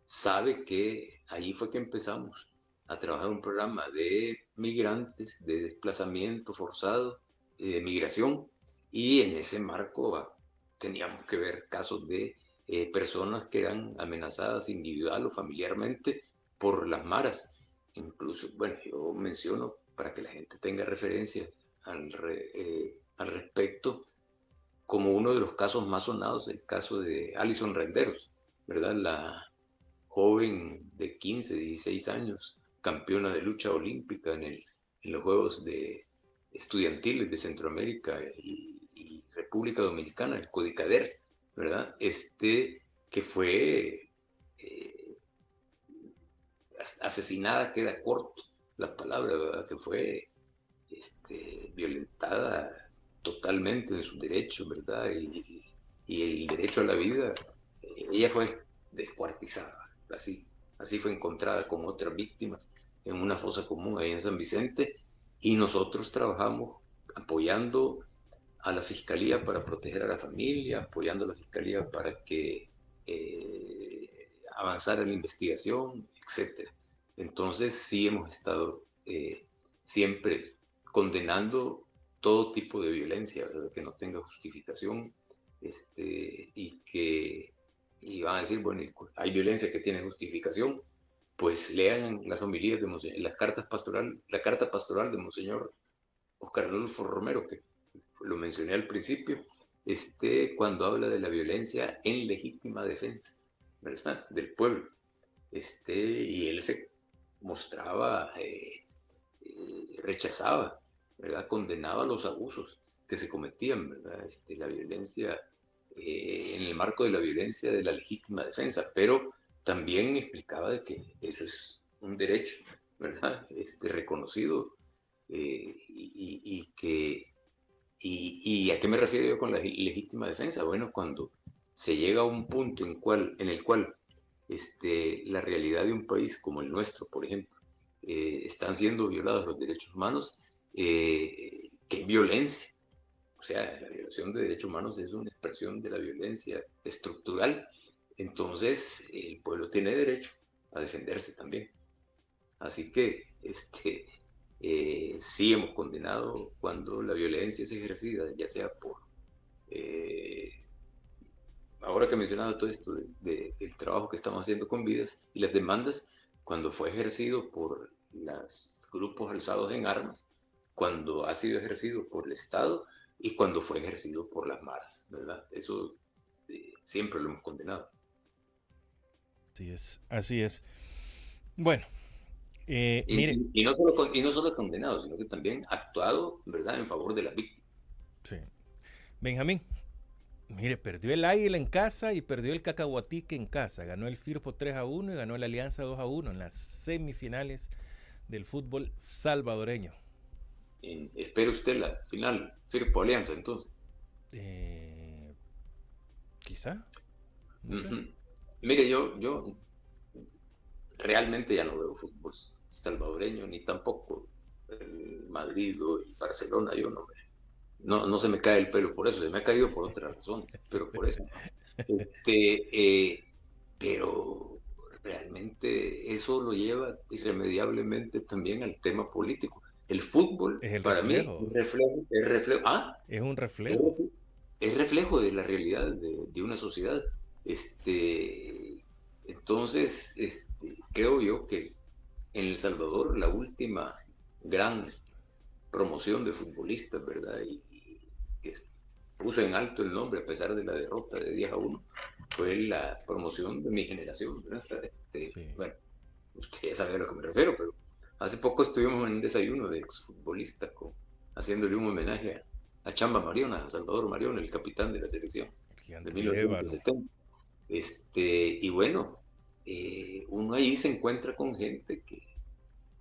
sabe que allí fue que empezamos a trabajar un programa de migrantes, de desplazamiento forzado, de migración, y en ese marco teníamos que ver casos de personas que eran amenazadas individual o familiarmente por las maras. Incluso, bueno, yo menciono para que la gente tenga referencia al respecto, como uno de los casos más sonados, el caso de Alison Renderos, ¿verdad? La joven de 15, 16 años, campeona de lucha olímpica en los Juegos Estudiantiles de Centroamérica y República Dominicana, el CODICADER, ¿verdad? Que fue asesinada, queda corto la palabra, ¿verdad? Que fue violentada totalmente en sus derechos, ¿verdad? Y el derecho a la vida, ella fue descuartizada, así fue encontrada con otras víctimas en una fosa común ahí en San Vicente, y nosotros trabajamos apoyando a la Fiscalía para proteger a la familia, apoyando a la Fiscalía para que avanzara la investigación, etc. Entonces sí hemos estado siempre condenando todo tipo de violencia, ¿verdad? Que no tenga justificación, y van a decir, bueno, hay violencia que tiene justificación, pues lean las homilías de la carta pastoral de Monseñor Óscar Adolfo Romero, que lo mencioné al principio, cuando habla de la violencia en legítima defensa, ¿verdad? Del pueblo, y él se mostraba, rechazaba, ¿verdad? Condenaba los abusos que se cometían, ¿verdad? La violencia, en el marco de la violencia de la legítima defensa, pero también explicaba de que eso es un derecho, ¿verdad? Reconocido, y a qué me refiero yo con la legítima defensa. Bueno, cuando se llega a un punto en el cual la realidad de un país como el nuestro, por ejemplo, están siendo violados los derechos humanos, que es violencia. O sea, la violación de derechos humanos es una expresión de la violencia estructural. Entonces, el pueblo tiene derecho a defenderse también. Así que, sí hemos condenado cuando la violencia es ejercida, ya sea por... ahora que he mencionado todo esto del trabajo que estamos haciendo con vidas y las demandas, cuando fue ejercido por los grupos alzados en armas, cuando ha sido ejercido por el Estado y cuando fue ejercido por las maras, ¿verdad? Eso siempre lo hemos condenado. Así es. Bueno, mire. Y no solo condenado, sino que también actuado, ¿verdad?, en favor de la víctima. Sí. Benjamín, mire, perdió el Águila en casa y perdió el Cacahuatique en casa. Ganó el Firpo 3-1 y ganó la Alianza 2-1 en las semifinales del fútbol salvadoreño. ¿Espera usted la final Firpo Alianza entonces? Quizá. No sé. Mire, yo realmente ya no veo fútbol salvadoreño, ni tampoco el Madrid o el Barcelona. Yo no se me cae el pelo por eso, se me ha caído por otras razones, pero por eso. Pero realmente eso lo lleva irremediablemente también al tema político. El fútbol, para mí, es reflejo. Es un reflejo. Es reflejo de la realidad de una sociedad. Entonces, creo yo que en El Salvador la última gran promoción de futbolistas, ¿verdad? Y que puso en alto el nombre a pesar de la derrota de 10-1, fue la promoción de mi generación, ¿verdad? Sí. Bueno, usted ya sabe a lo que me refiero, pero hace poco estuvimos en un desayuno de exfutbolistas haciéndole un homenaje a Chamba Mariona, a Salvador Mariona, el capitán de la selección de 1970. Y bueno, uno ahí se encuentra con gente que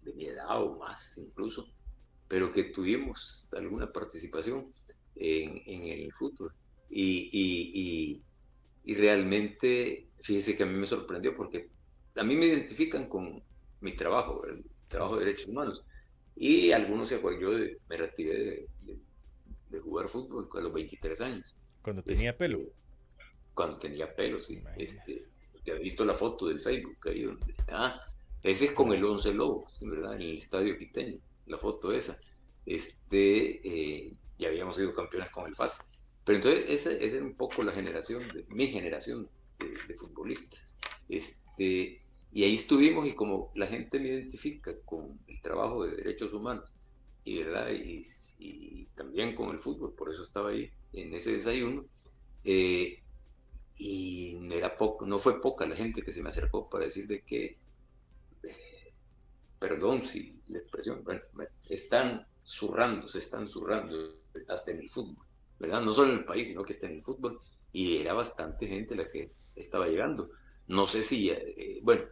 de mi edad o más incluso, pero que tuvimos alguna participación en el fútbol. Y realmente, fíjese que a mí me sorprendió porque a mí me identifican con mi trabajo, el trabajo de derechos humanos. Y algunos se acuerdan, me retiré de jugar fútbol a los 23 años. Cuando tenía pelo. Cuando tenía pelo, sí. Imagínese. Te has visto la foto del Facebook ahí donde, ese es con el 11 Lobos, ¿verdad? En el Estadio Quiteño, la foto esa. Ya habíamos sido campeones con el FAS. Pero entonces esa es un poco mi generación de futbolistas. Y ahí estuvimos, y como la gente me identifica con el trabajo de derechos humanos, ¿verdad? Y también con el fútbol, por eso estaba ahí en ese desayuno, y no fue poca la gente que se me acercó para decir de que, perdón si la expresión, bueno, se están zurrando hasta en el fútbol, ¿verdad? No solo en el país, sino que está en el fútbol, y era bastante gente la que estaba llegando. No sé si, bueno,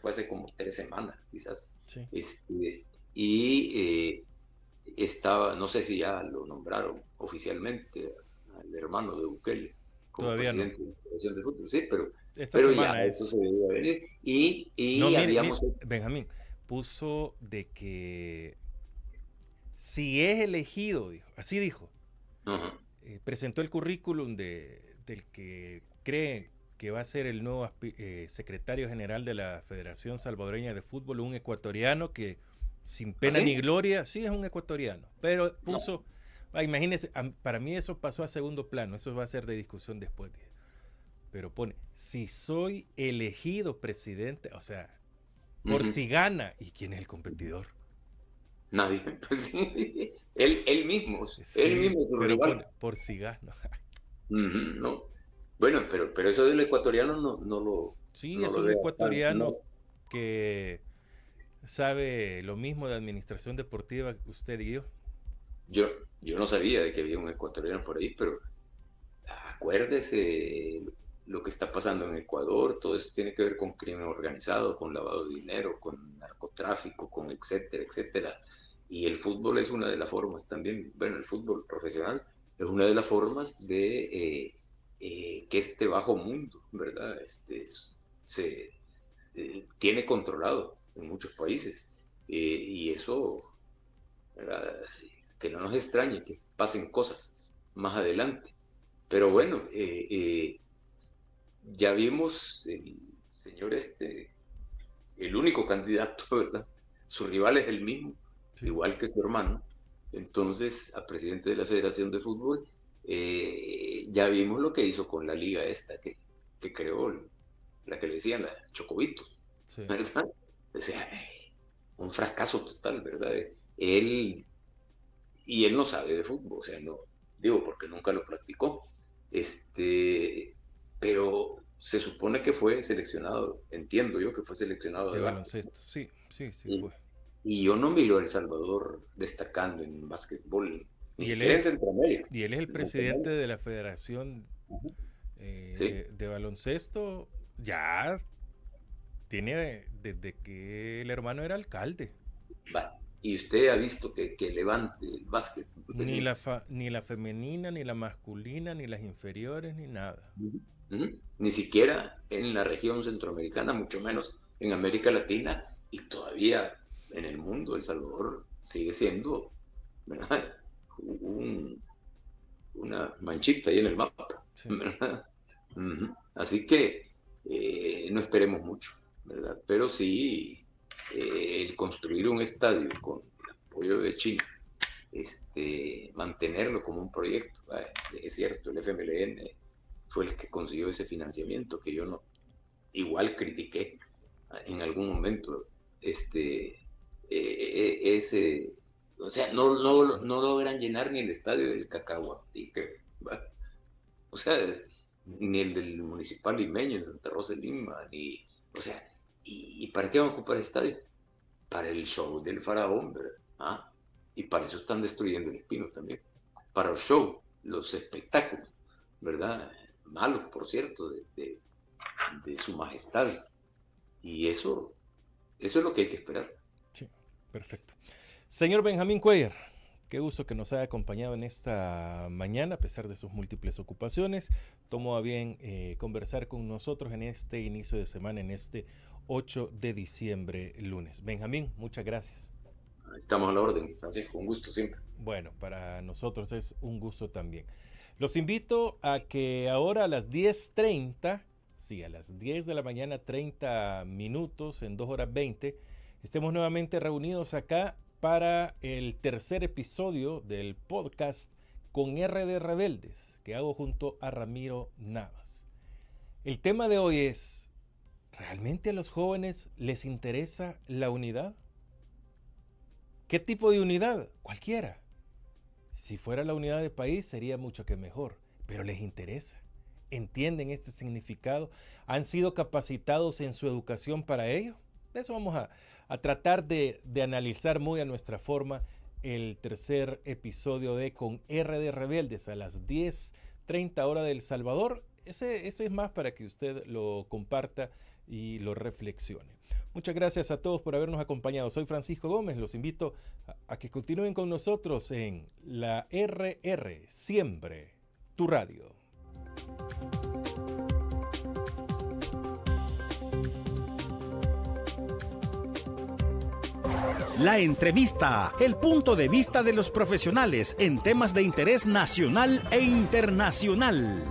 fue hace como 3 semanas, quizás. Sí. Estaba, no sé si ya lo nombraron oficialmente al hermano de Bukele como Todavía presidente de la Federación de Fútbol, sí, Esta pero semana ya eso se debía venir. Y no, habíamos... Benjamín, puso de que si es elegido, así dijo, presentó el currículum del que cree que va a ser el nuevo secretario general de la Federación Salvadoreña de Fútbol, un ecuatoriano que sin pena ni gloria, sí es un ecuatoriano, pero puso, imagínense, para mí eso pasó a segundo plano, eso va a ser de discusión después, pero pone, si soy elegido presidente, o sea, por si gana, ¿y quién es el competidor? Nadie, pues sí, él mismo, Sí, él mismo es su pero rival. pone, por si gana. No. Bueno, pero eso del ecuatoriano no lo... Sí, no es lo un veo ecuatoriano tan- que sabe lo mismo de administración deportiva que usted y yo. Yo no sabía de que había un ecuatoriano por ahí, pero acuérdese lo que está pasando en Ecuador, todo eso tiene que ver con crimen organizado, con lavado de dinero, con narcotráfico, con etcétera, etcétera. Y el fútbol es una de las formas también, bueno, el fútbol profesional es una de las formas de que este bajo mundo, ¿verdad? Se tiene controlado en muchos países. Y eso, ¿verdad? Que no nos extrañe que pasen cosas más adelante. Pero bueno, ya vimos el señor el único candidato, ¿verdad? Su rival es el mismo, Sí. igual que su hermano. Entonces, a presidente de la Federación de Fútbol, ya vimos lo que hizo con la liga esta que creó, la que le decían la Chocobito, Sí. ¿verdad? O sea, un fracaso total, ¿verdad? Él no sabe de fútbol, o sea, no, digo, porque nunca lo practicó. Pero se supone que fue seleccionado, entiendo yo que fue seleccionado De de baloncesto, sí y, fue. y yo no miro a El Salvador destacando en básquetbol, ni Y él siquiera en es, Centroamérica. y él es el presidente de la Federación Sí, de Baloncesto, ya tiene desde que el hermano era alcalde. va. Y usted ha visto que levante el básquet. Ni la femenina, ni la masculina, ni las inferiores, ni nada. Ni siquiera en la región centroamericana, mucho menos en América Latina, y todavía en el mundo El Salvador sigue siendo, ¿verdad? Una manchita ahí en el mapa, Sí. ¿verdad? Así que no esperemos mucho, ¿verdad? Pero sí, el construir un estadio con el apoyo de China, mantenerlo como un proyecto, es cierto, el FMLN fue el que consiguió ese financiamiento que yo no, igual critiqué en algún momento, o sea, no logran llenar ni el estadio del Cacahuatique, o sea, ni el del Municipal Limeño en Santa Rosa de Lima, o sea, ¿y para qué van a ocupar el estadio? Para el show del faraón, ¿verdad? Y para eso están destruyendo el Espino también, para el show, los espectáculos, ¿verdad? Malos, por cierto, de su majestad. Y eso es lo que hay que esperar. Sí, perfecto. Señor Benjamín Cuellar, Qué gusto que nos haya acompañado en esta mañana, a pesar de sus múltiples ocupaciones. Tomó a bien conversar con nosotros en este inicio de semana, en este 8 de diciembre, lunes. Benjamín, muchas gracias. Estamos a la orden, Francisco, un gusto siempre. Bueno, para nosotros es un gusto también. Los invito a que ahora a las 10:30, sí, a las 10 de la mañana, 30 minutos, en 2 horas 20, estemos nuevamente reunidos acá para el tercer episodio del podcast Con RD Rebeldes, que hago junto a Ramiro Navas. El tema de hoy es, ¿realmente a los jóvenes les interesa la unidad? ¿Qué tipo de unidad? Cualquiera. Si fuera la unidad de país sería mucho que mejor, pero les interesa. ¿Entienden este significado? ¿Han sido capacitados en su educación para ello? De eso vamos a tratar de analizar muy a nuestra forma el tercer episodio de Con RD Rebeldes a las 10:30 hora de El Salvador. Ese es más para que usted lo comparta y lo reflexione. Muchas gracias a todos por habernos acompañado. Soy Francisco Gómez. Los invito a que continúen con nosotros en la RR, siempre tu radio. La entrevista, el punto de vista de los profesionales en temas de interés nacional e internacional.